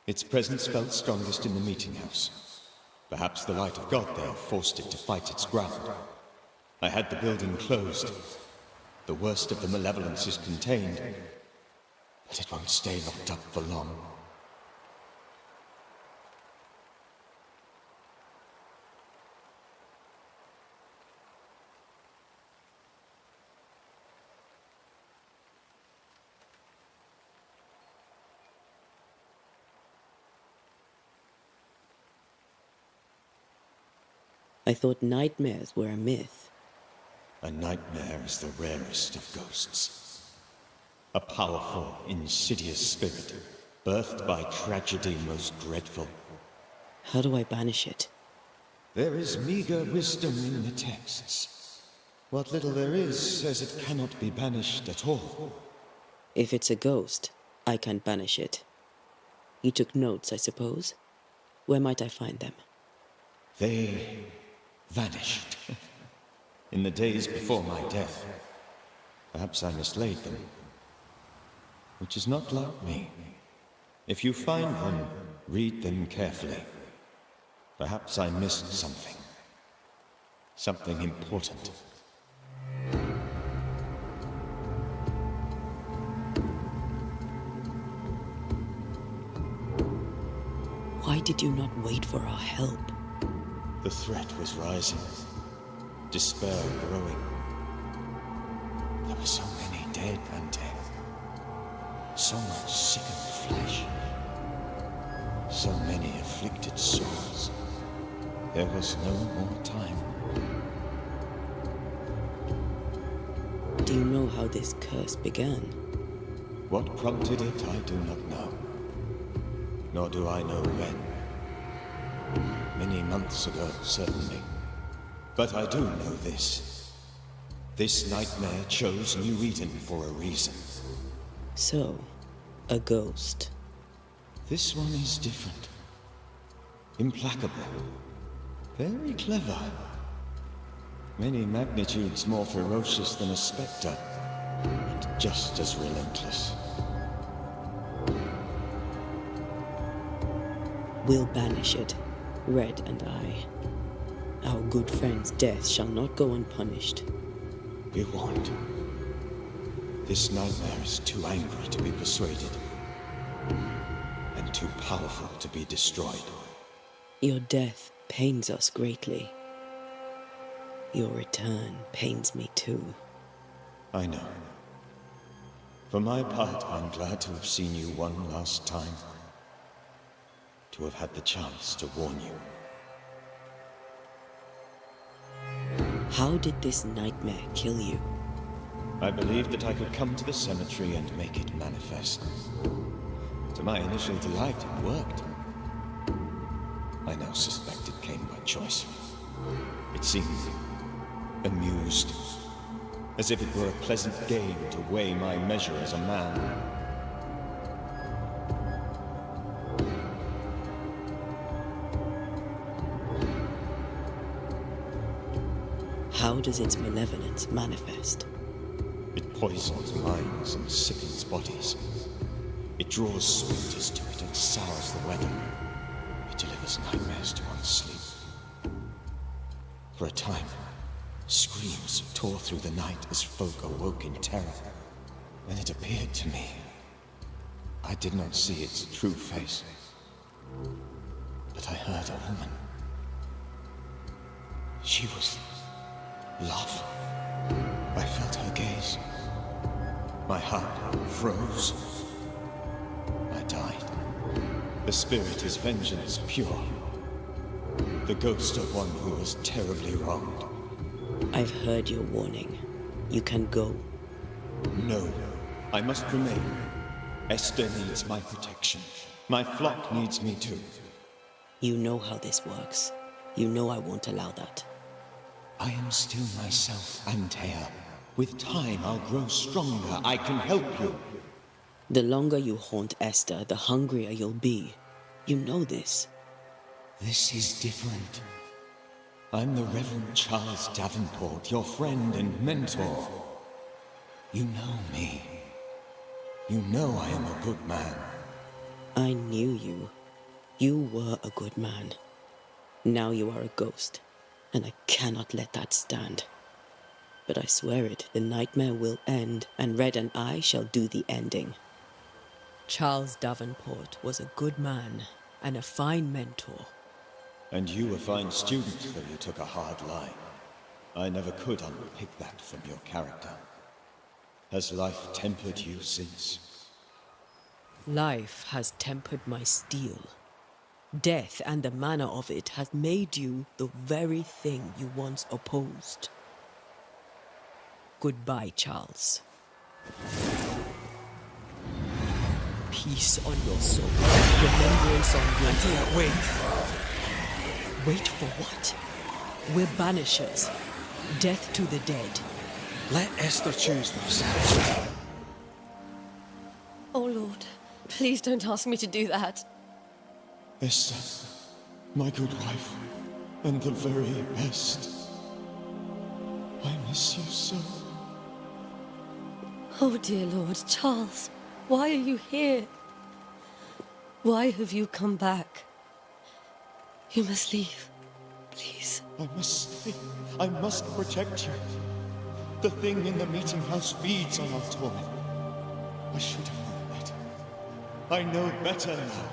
Its presence felt strongest in the meeting house. Perhaps the light of God there forced it to fight its ground. I had the building closed. The worst of the malevolence is contained, but it won't stay locked up for long. I thought nightmares were a myth. A nightmare is the rarest of ghosts. A powerful, insidious spirit, birthed by tragedy most dreadful. How do I banish it? There is meager wisdom in the texts. What little there is says it cannot be banished at all. If it's a ghost, I can't banish it. You took notes, I suppose? Where might I find them? They vanished. In the days before my death. Perhaps I mislaid them. Which is not like me. If you find them, read them carefully. Perhaps I missed something. Something important. Why did you not wait for our help? The threat was rising. Despair growing. There were so many dead and dead. So much sickened flesh. So many afflicted souls. There was no more time. Do you know how this curse began? What prompted it, I do not know. Nor do I know when. Many months ago, certainly. But I do know this. This nightmare chose New Eden for a reason. So, a ghost. This one is different. Implacable. Very clever. Many magnitudes more ferocious than a spectre, and just as relentless. We'll banish it, Red and I. Our good friend's death shall not go unpunished. Be warned. This nightmare is too angry to be persuaded, and too powerful to be destroyed. Your death pains us greatly. Your return pains me too. I know. For my part, I'm glad to have seen you one last time. To have had the chance to warn you. How did this nightmare kill you? I believed that I could come to the cemetery and make it manifest. To my initial delight, it worked. I now suspect it came by choice. It seemed amused, as if it were a pleasant game to weigh my measure as a man. How does its malevolence manifest? It poisons minds and sickens bodies. It draws specters to it and sours the weather. It delivers nightmares to one's sleep. For a time, screams tore through the night as folk awoke in terror. When it appeared to me, I did not see its true face. But I heard a woman. She was love. I felt her gaze. My heart froze. I died. The spirit is vengeance pure. The ghost of one who was terribly wronged. I've heard your warning. You can go. No, I must remain. Esther needs my protection. My flock needs me too. You know how this works. You know I won't allow that. I am still myself, Antea. With time, I'll grow stronger. I can help you. The longer you haunt Esther, the hungrier you'll be. You know this. This is different. I'm the Reverend Charles Davenport, your friend and mentor. You know me. You know I am a good man. I knew you. You were a good man. Now you are a ghost, and I cannot let that stand. But I swear it, the nightmare will end, and Red and I shall do the ending. Charles Davenport was a good man and a fine mentor. And you a fine student, though you took a hard line. I never could unpick that from your character. Has life tempered you since? Life has tempered my steel. Death and the manner of it has made you the very thing you once opposed. Goodbye, Charles. Peace on your soul. Remembrance on your Antea, wait. Wait for what? We're banishers. Death to the dead. Let Esther choose themselves. Oh, Lord, please don't ask me to do that. Esther, my good wife, and the very best. I miss you so. Oh, dear Lord, Charles, why are you here? Why have you come back? You must leave, please. I must stay. I must protect you. The thing in the meeting house feeds on our torment. I should have known better. I know better now.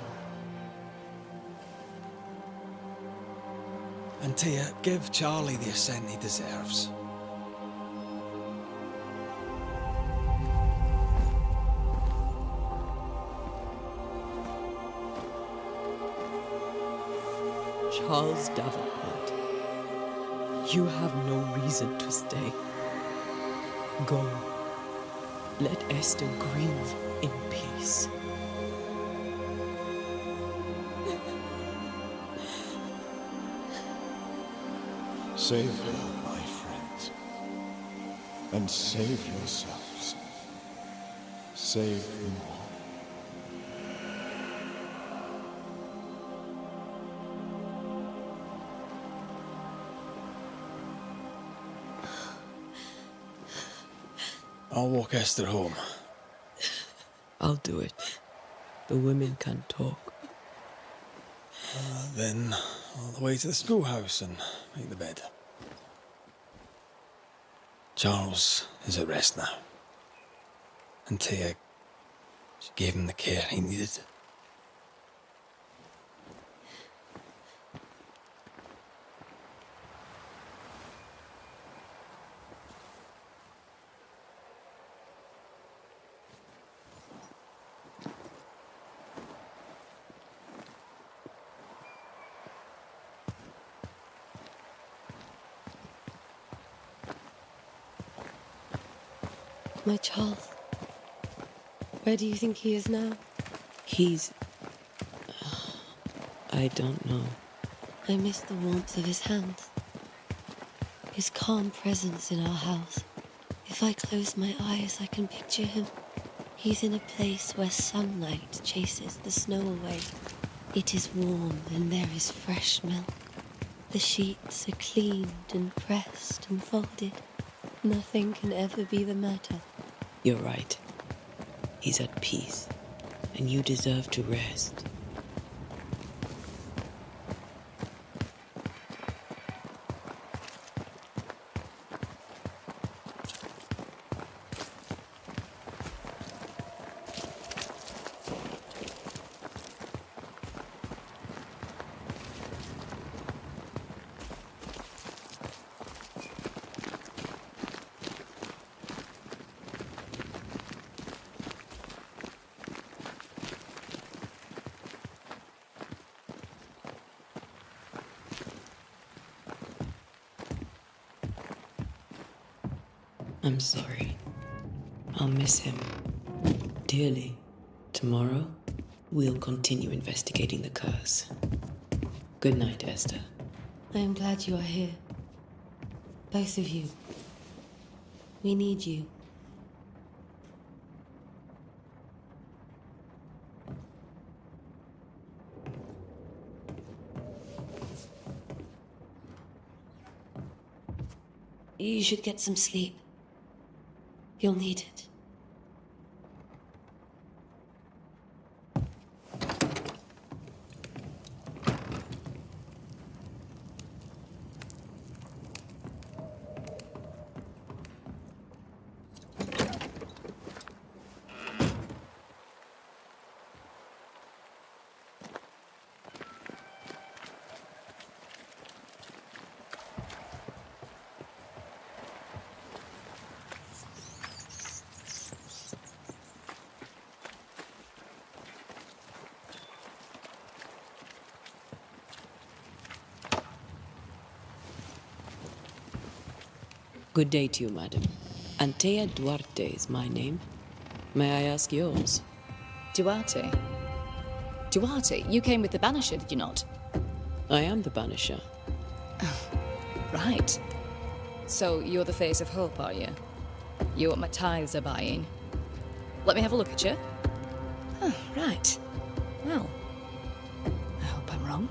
Antea, give Charlie the ascent he deserves. Charles Davenport, you have no reason to stay. Go. Let Esther grieve in peace. Save her, my friends. And save yourselves. Save them all. I'll walk Esther home. I'll do it. The women can talk. Then all the way to the schoolhouse and make the bed. Charles is at rest now. And Tia, she gave him the care he needed. My Charles. Where do you think he is now? He's... I don't know. I miss the warmth of his hands. His calm presence in our house. If I close my eyes, I can picture him. He's in a place where sunlight chases the snow away. It is warm and there is fresh milk. The sheets are cleaned and pressed and folded. Nothing can ever be the matter. You're right. He's at peace, and you deserve to rest. I'm sorry. I'll miss him dearly. Tomorrow, we'll continue investigating the curse. Good night, Esther. I am glad you are here. Both of you. We need you. You should get some sleep. You'll need it. Good day to you, madam. Antea Duarte is my name. May I ask yours? Duarte? Duarte, you came with the Banisher, did you not? I am the Banisher. Right. So you're the face of hope, are you? You're what my tithes are buying. Let me have a look at you. Oh, right. Well, I hope I'm wrong.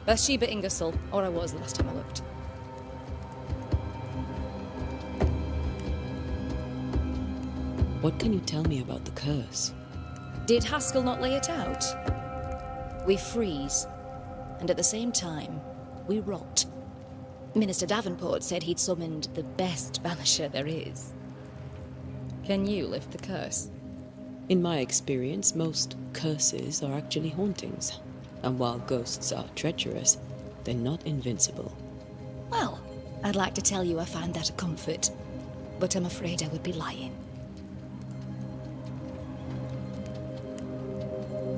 Bathsheba Ingersoll, or I was the last time I looked. What can you tell me about the curse? Did Haskell not lay it out? We freeze, and at the same time, we rot. Minister Davenport said he'd summoned the best banisher there is. Can you lift the curse? In my experience, most curses are actually hauntings. And while ghosts are treacherous, they're not invincible. Well, I'd like to tell you I find that a comfort, but I'm afraid I would be lying.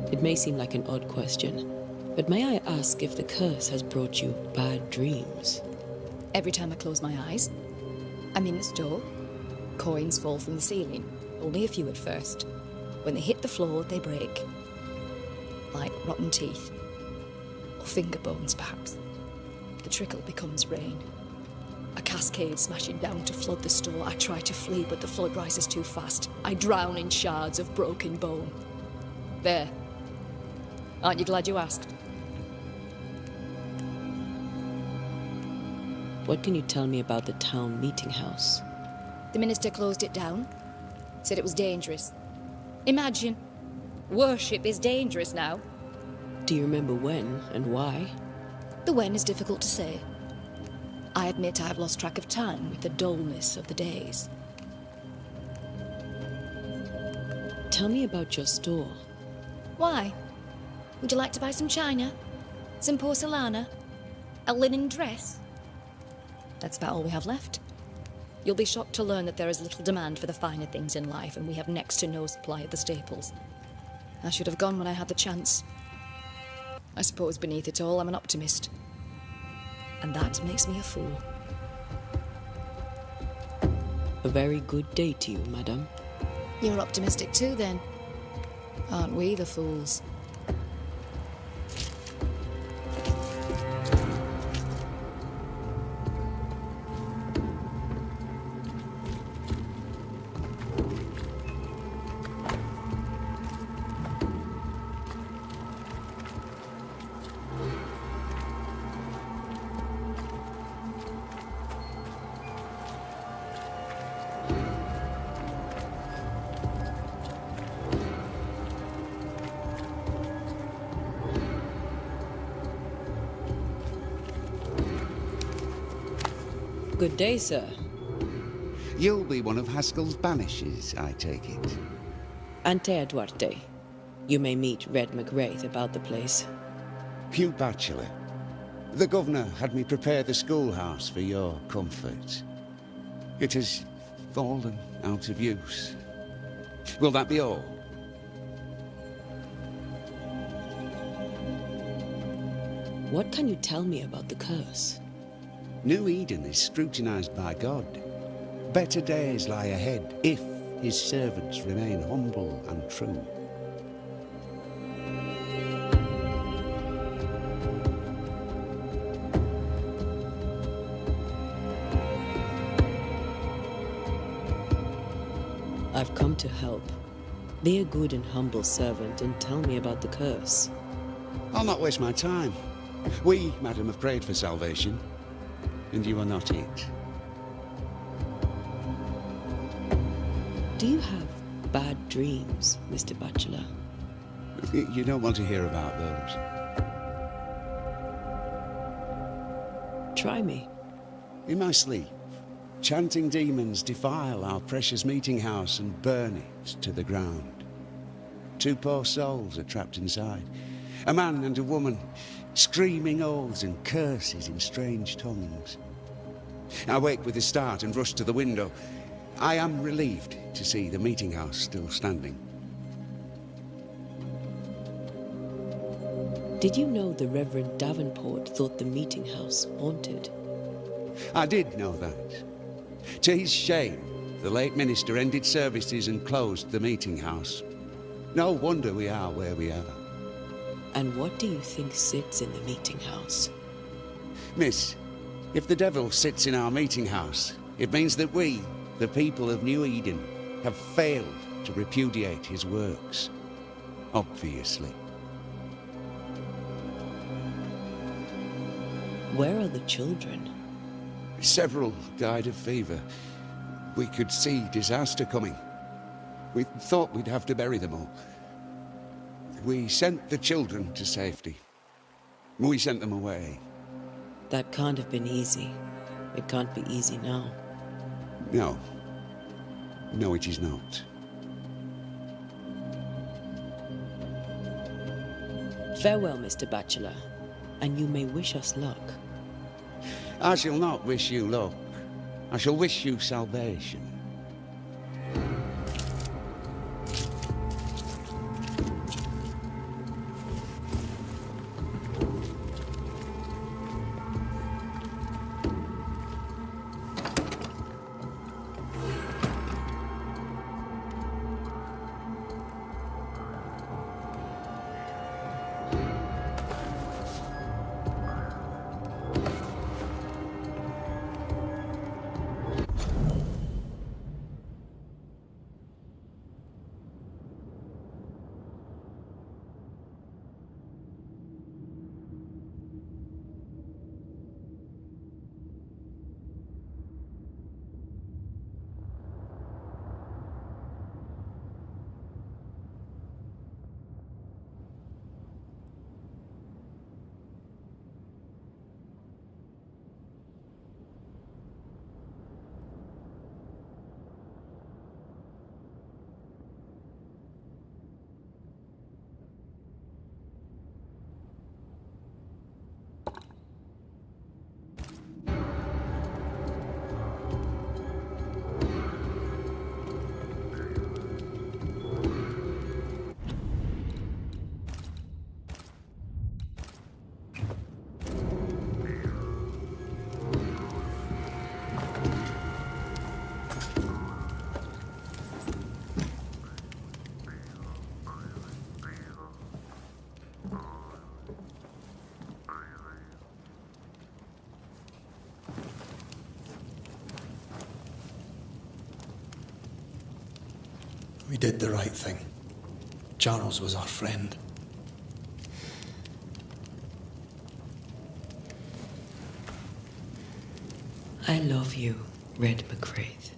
It may seem like an odd question, but may I ask if the curse has brought you bad dreams? Every time I close my eyes, I'm in the store. Coins fall from the ceiling, only a few at first. When they hit the floor, they break. Like rotten teeth. Or finger bones, perhaps. The trickle becomes rain. A cascade smashing down to flood the store. I try to flee, but the flood rises too fast. I drown in shards of broken bone. There. Aren't you glad you asked? What can you tell me about the town meeting house? The minister closed it down. Said it was dangerous. Imagine. Worship is dangerous now. Do you remember when and why? The when is difficult to say. I admit I've lost track of time with the dullness of the days. Tell me about your store. Why? Would you like to buy some china? Some porcelana? A linen dress? That's about all we have left. You'll be shocked to learn that there is little demand for the finer things in life, and we have next to no supply of the staples. I should have gone when I had the chance. I suppose beneath it all, I'm an optimist. And that makes me a fool. A very good day to you, madame. You're optimistic too, then. Aren't we the fools? Good day, sir. You'll be one of Haskell's Banishers, I take it. Ante Duarte. You may meet Red McWraith about the place. Hugh Bachelor. The governor had me prepare the schoolhouse for your comfort. It has fallen out of use. Will that be all? What can you tell me about the curse? New Eden is scrutinized by God. Better days lie ahead if his servants remain humble and true. I've come to help. Be a good and humble servant and tell me about the curse. I'll not waste my time. We, madam, have prayed for salvation, and you are not it. Do you have bad dreams, Mr. Bachelor? You don't want to hear about those. Try me. In my sleep, chanting demons defile our precious meeting house and burn it to the ground. 2 poor souls are trapped inside. A man and a woman, screaming oaths and curses in strange tongues. I wake with a start and rush to the window. I am relieved to see the meeting house still standing. Did you know the Reverend Davenport thought the meeting house haunted? I did know that. To his shame, the late minister ended services and closed the meeting house. No wonder we are where we are. And what do you think sits in the meeting house? Miss, if the devil sits in our meeting house, it means that we, the people of New Eden, have failed to repudiate his works. Obviously. Where are the children? Several died of fever. We could see disaster coming. We thought we'd have to bury them all. We sent the children to safety. We sent them away. That can't have been easy. It can't be easy now. No. No, it is not. Farewell, Mr. Bachelor, and you may wish us luck. I shall not wish you luck. I shall wish you salvation. We did the right thing. Charles was our friend. I love you, Red McCraith.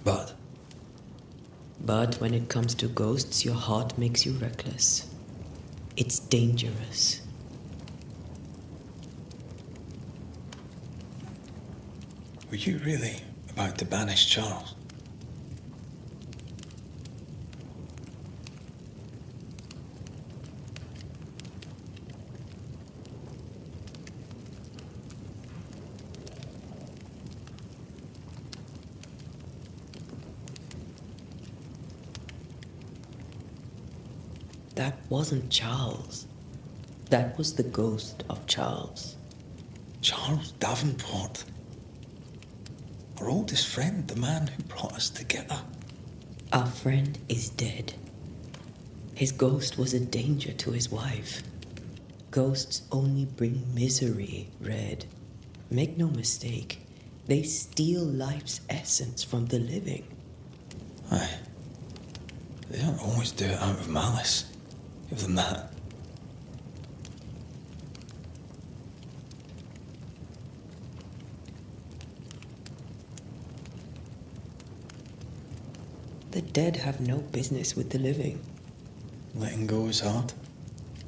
But But when it comes to ghosts, your heart makes you reckless. It's dangerous. were you really about to banish Charles? That wasn't Charles. That was the ghost of Charles. Charles Davenport. Our oldest friend, the man who brought us together. Our friend is dead. His ghost was a danger to his wife. Ghosts only bring misery, Red. Make no mistake, they steal life's essence from the living. Aye. They don't always do it out of malice. Give them that. The dead have no business with the living. Letting go is hard.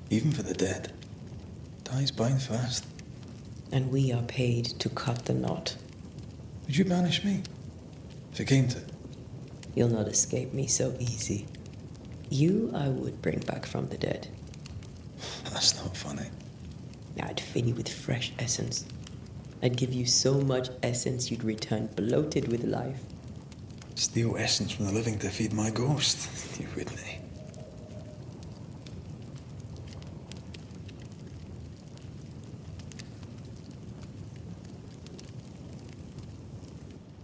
Even for the dead. Time's bind fast. And we are paid to cut the knot. Would you banish me? If it came to it? You'll not escape me so easy. You I would bring back from the dead. That's not funny. I'd fill you with fresh essence. I'd give you so much essence you'd return bloated with life. Steal essence from the living to feed my ghost. You wouldn't, eh?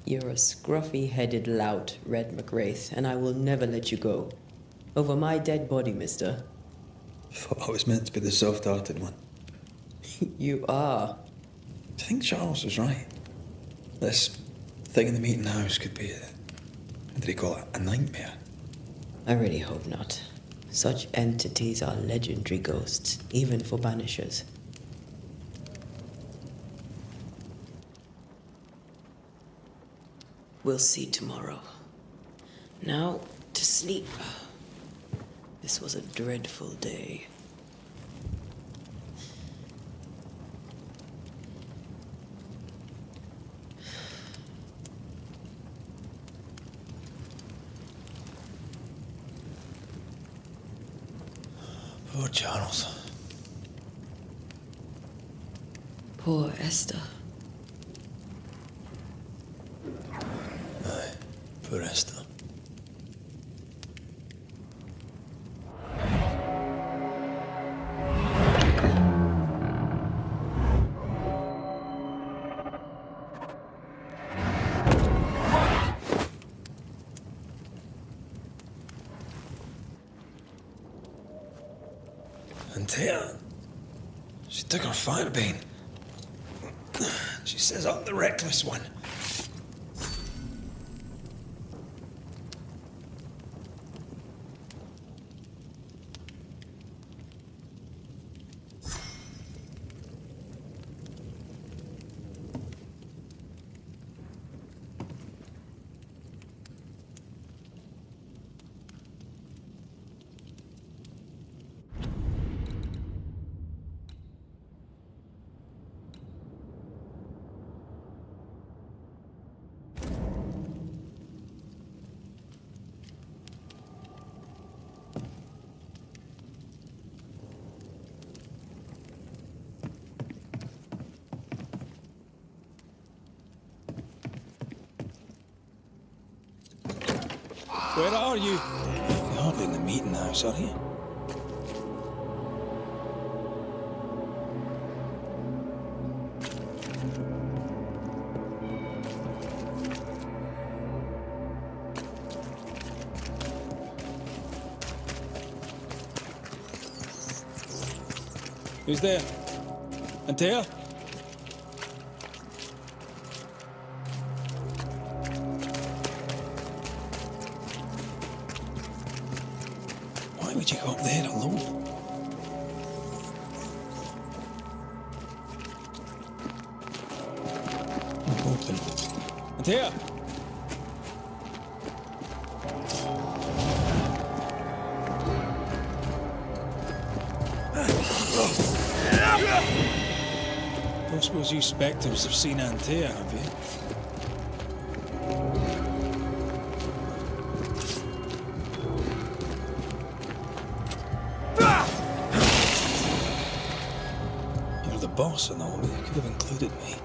You're a scruffy-headed lout, Red McWraith, and I will never let you go. Over my dead body, mister. Thought I was meant to be the soft-hearted one. You are. Do you think Charles was right? This thing in the meeting house could be what did he call it? A nightmare? I really hope not. Such entities are legendary ghosts, even for Banishers. We'll see tomorrow. Now, to sleep. This was a dreadful day. Poor Charles. Poor Esther. Aye, poor Esther. And Tia, she took her firebane. She says I'm the reckless one. Where are you? You're hardly in the meeting house, are you? Who's there? Antea? Why would you go up there alone? Open. Antea! Don't suppose you spectres have seen Antea, have you? You're the boss and all, but you could have included me.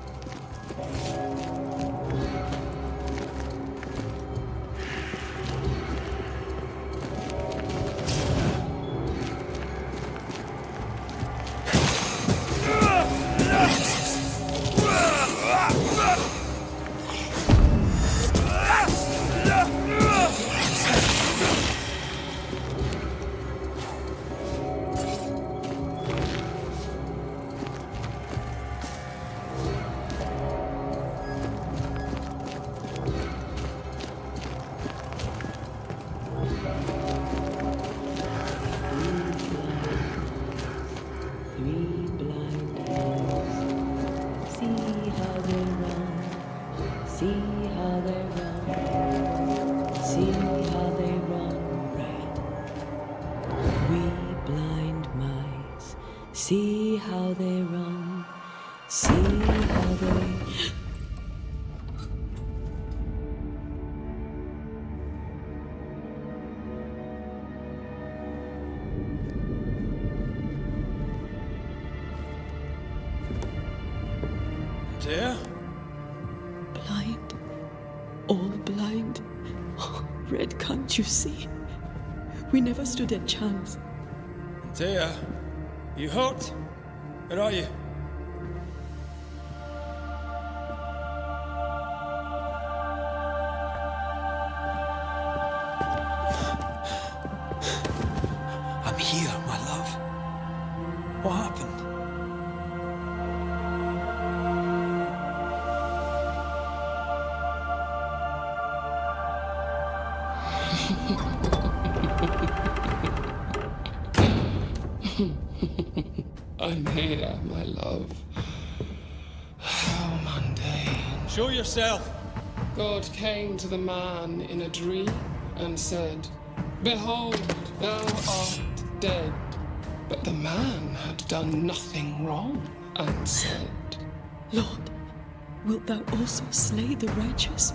See how they run, see how they... Antea? Blind, all blind. Oh, Red, can't you see? We never stood a chance. Antea? You hurt? Where are you? I'm here, my love. What happened? I'm here, my love. How mundane. Show yourself! God came to the man in a dream and said, "Behold, thou art dead." But the man had done nothing wrong and said, Lord, wilt thou also slay the righteous?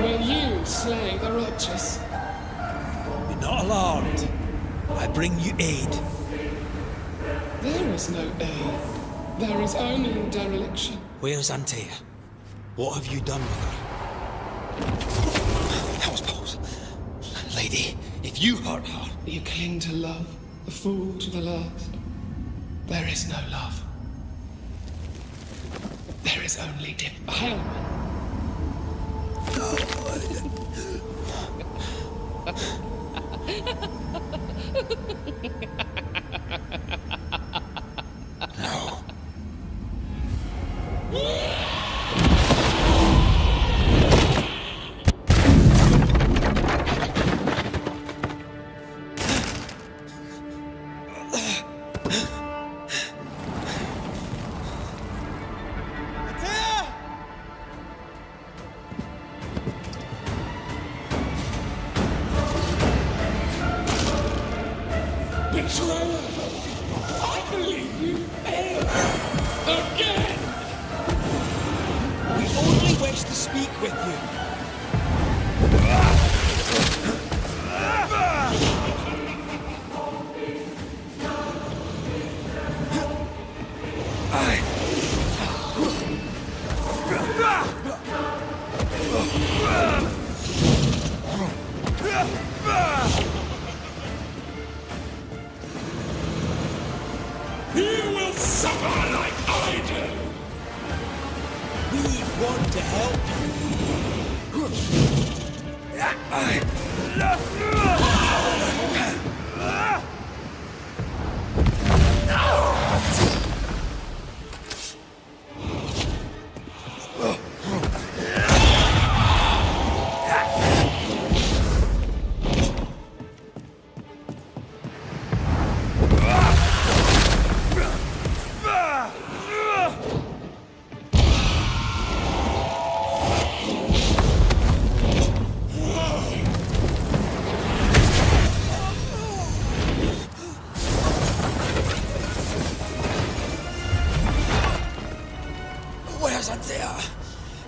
"Will you slay the righteous?" Be not alarmed. I bring you aid. There is no aid. There is only dereliction. Where's Antea? What have you done with her? Hell's balls. Lady, if you hurt her... You cling to love, a fool to the last. There is no love. There is only defilement. No. Betrayer! I believe you failed! Again! We only wish to speak with you. You will suffer like I do! We want to help you.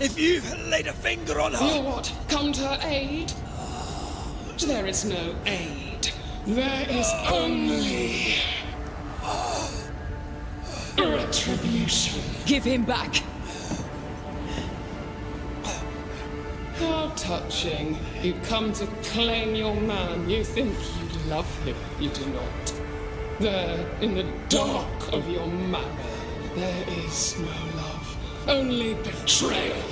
if you laid a finger on her... You'll what? Come to her aid? There is no aid. There is only... retribution. Give him back! How touching. You come to claim your man. You think you love him. You do not. There, in the dark of your marrow, there is no love. Only betrayal.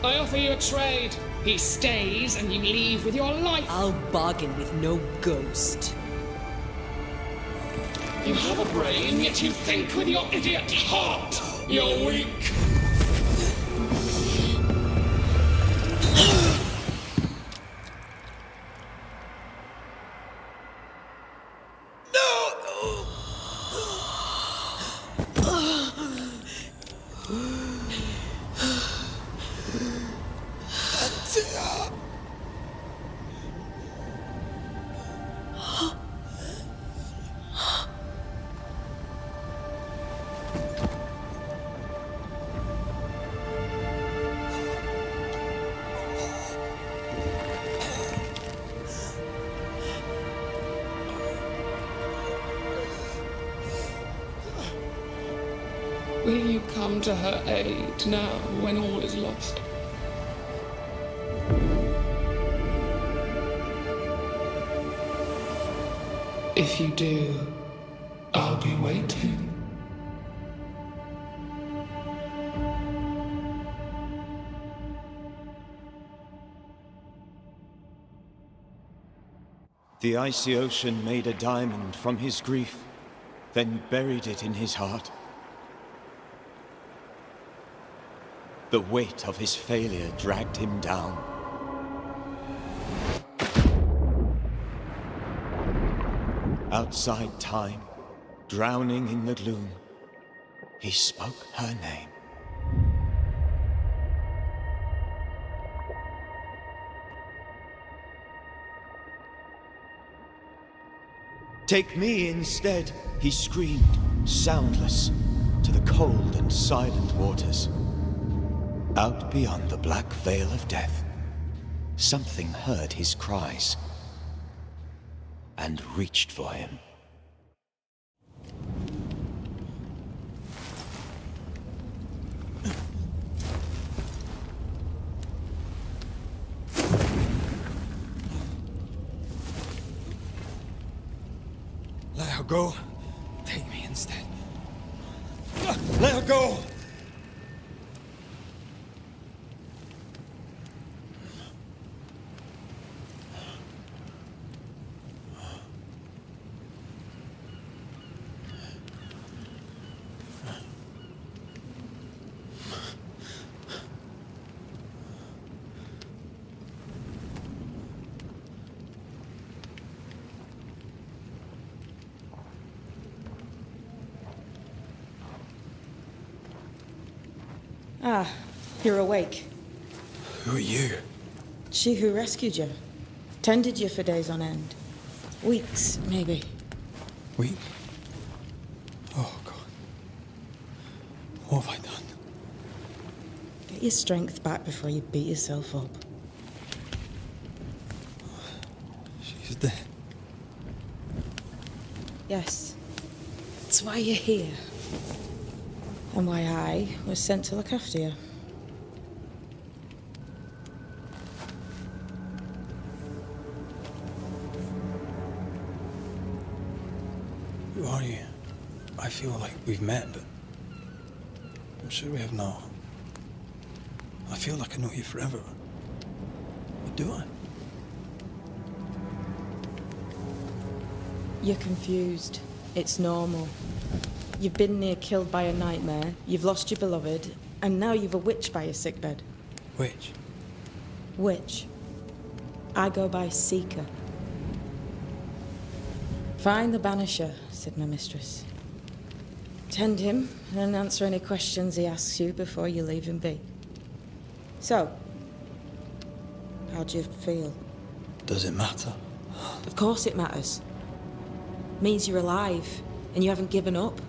I offer you a trade. He stays and you leave with your life. I'll bargain with no ghost. You have a brain, yet you think with your idiot heart. You're weak. Will you come to her aid now, when all is lost? If you do, I'll be waiting. The icy ocean made a diamond from his grief, then buried it in his heart. The weight of his failure dragged him down. Outside time, drowning in the gloom, he spoke her name. Take me instead, he screamed, soundless, to the cold and silent waters. Out beyond the black veil of death, something heard his cries and reached for him. Let her go. Take me instead. Let her go! Ah, you're awake. Who are you? She who rescued you. Tended you for days on end. Weeks, maybe. Weak? Oh, God. What have I done? Get your strength back before you beat yourself up. She's dead. Yes. That's why you're here. And why I was sent to look after you. Who are you? I feel like we've met, but I'm sure we have not. I feel like I know you forever. But do I? You're confused. It's normal. You've been near killed by a nightmare, you've lost your beloved, and now you've a witch by your sickbed. Witch? Witch. I go by Seeker. Find the Banisher, said my mistress. Tend him, and answer any questions he asks you before you leave him be. So, how do you feel? Does it matter? Of course it matters. Means you're alive, and you haven't given up.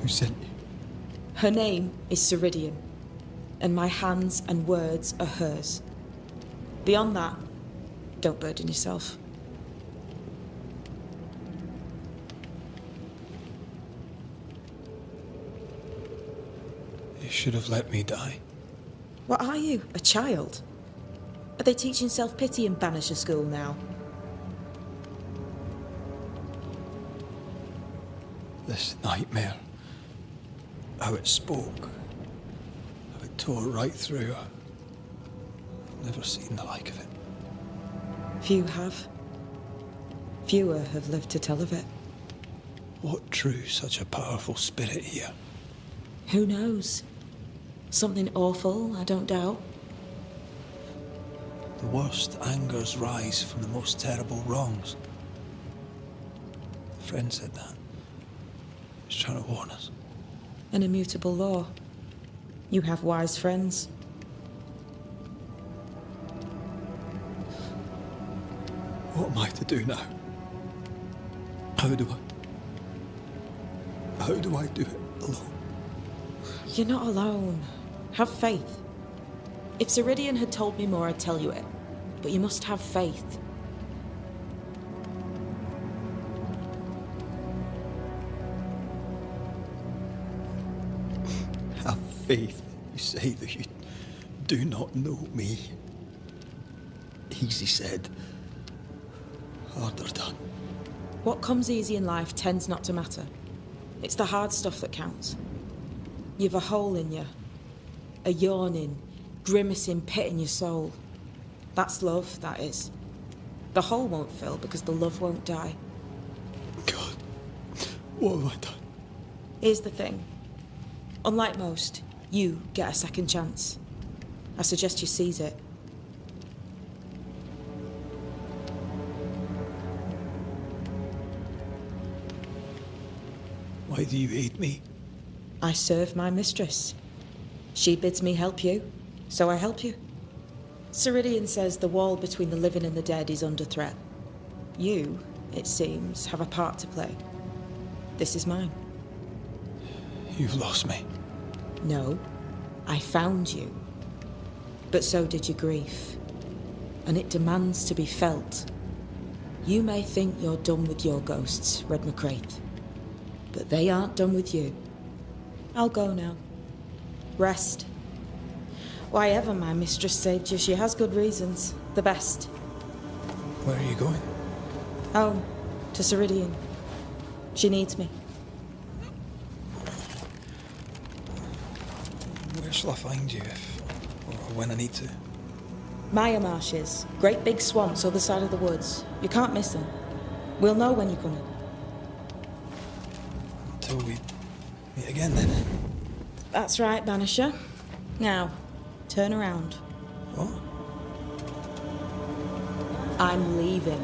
Who sent you? Her name is Ceridian, and my hands and words are hers. Beyond that, don't burden yourself. You should have let me die. What are you, a child? Are they teaching self-pity in Banisher school now? This nightmare, how it spoke, how it tore right through. I've never seen the like of it. Few have. Fewer have lived to tell of it. What drew such a powerful spirit here? Who knows? Something awful, I don't doubt. The worst angers rise from the most terrible wrongs. A friend said that. He was trying to warn us. An immutable law. You have wise friends. What am I to do now? How do I do it alone? You're not alone. Have faith. If Ceridian had told me more, I'd tell you it. But you must have faith. Have faith. You say that you do not know me. Easy said. Harder done. What comes easy in life tends not to matter. It's the hard stuff that counts. You've a hole in you. A yawning, grimacing pit in your soul. That's love, that is. The hole won't fill because the love won't die. God, what have I done? Here's the thing. Unlike most, you get a second chance. I suggest you seize it. Why do you hate me? I serve my mistress. She bids me help you, so I help you. Ceridian says the wall between the living and the dead is under threat. You, it seems, have a part to play. This is mine. You've lost me. No, I found you. But so did your grief. And it demands to be felt. You may think you're done with your ghosts, Red McCraith. But they aren't done with you. I'll go now. Rest. Why ever my mistress saved you, she has good reasons. The best. Where are you going? Home. To Ceridian. She needs me. Where shall I find you if, or when I need to? Maya Marshes. Great big swamps other side of the woods. You can't miss them. We'll know when you're coming. Until we meet again then. That's right, Banisher. Now, turn around. What? I'm leaving.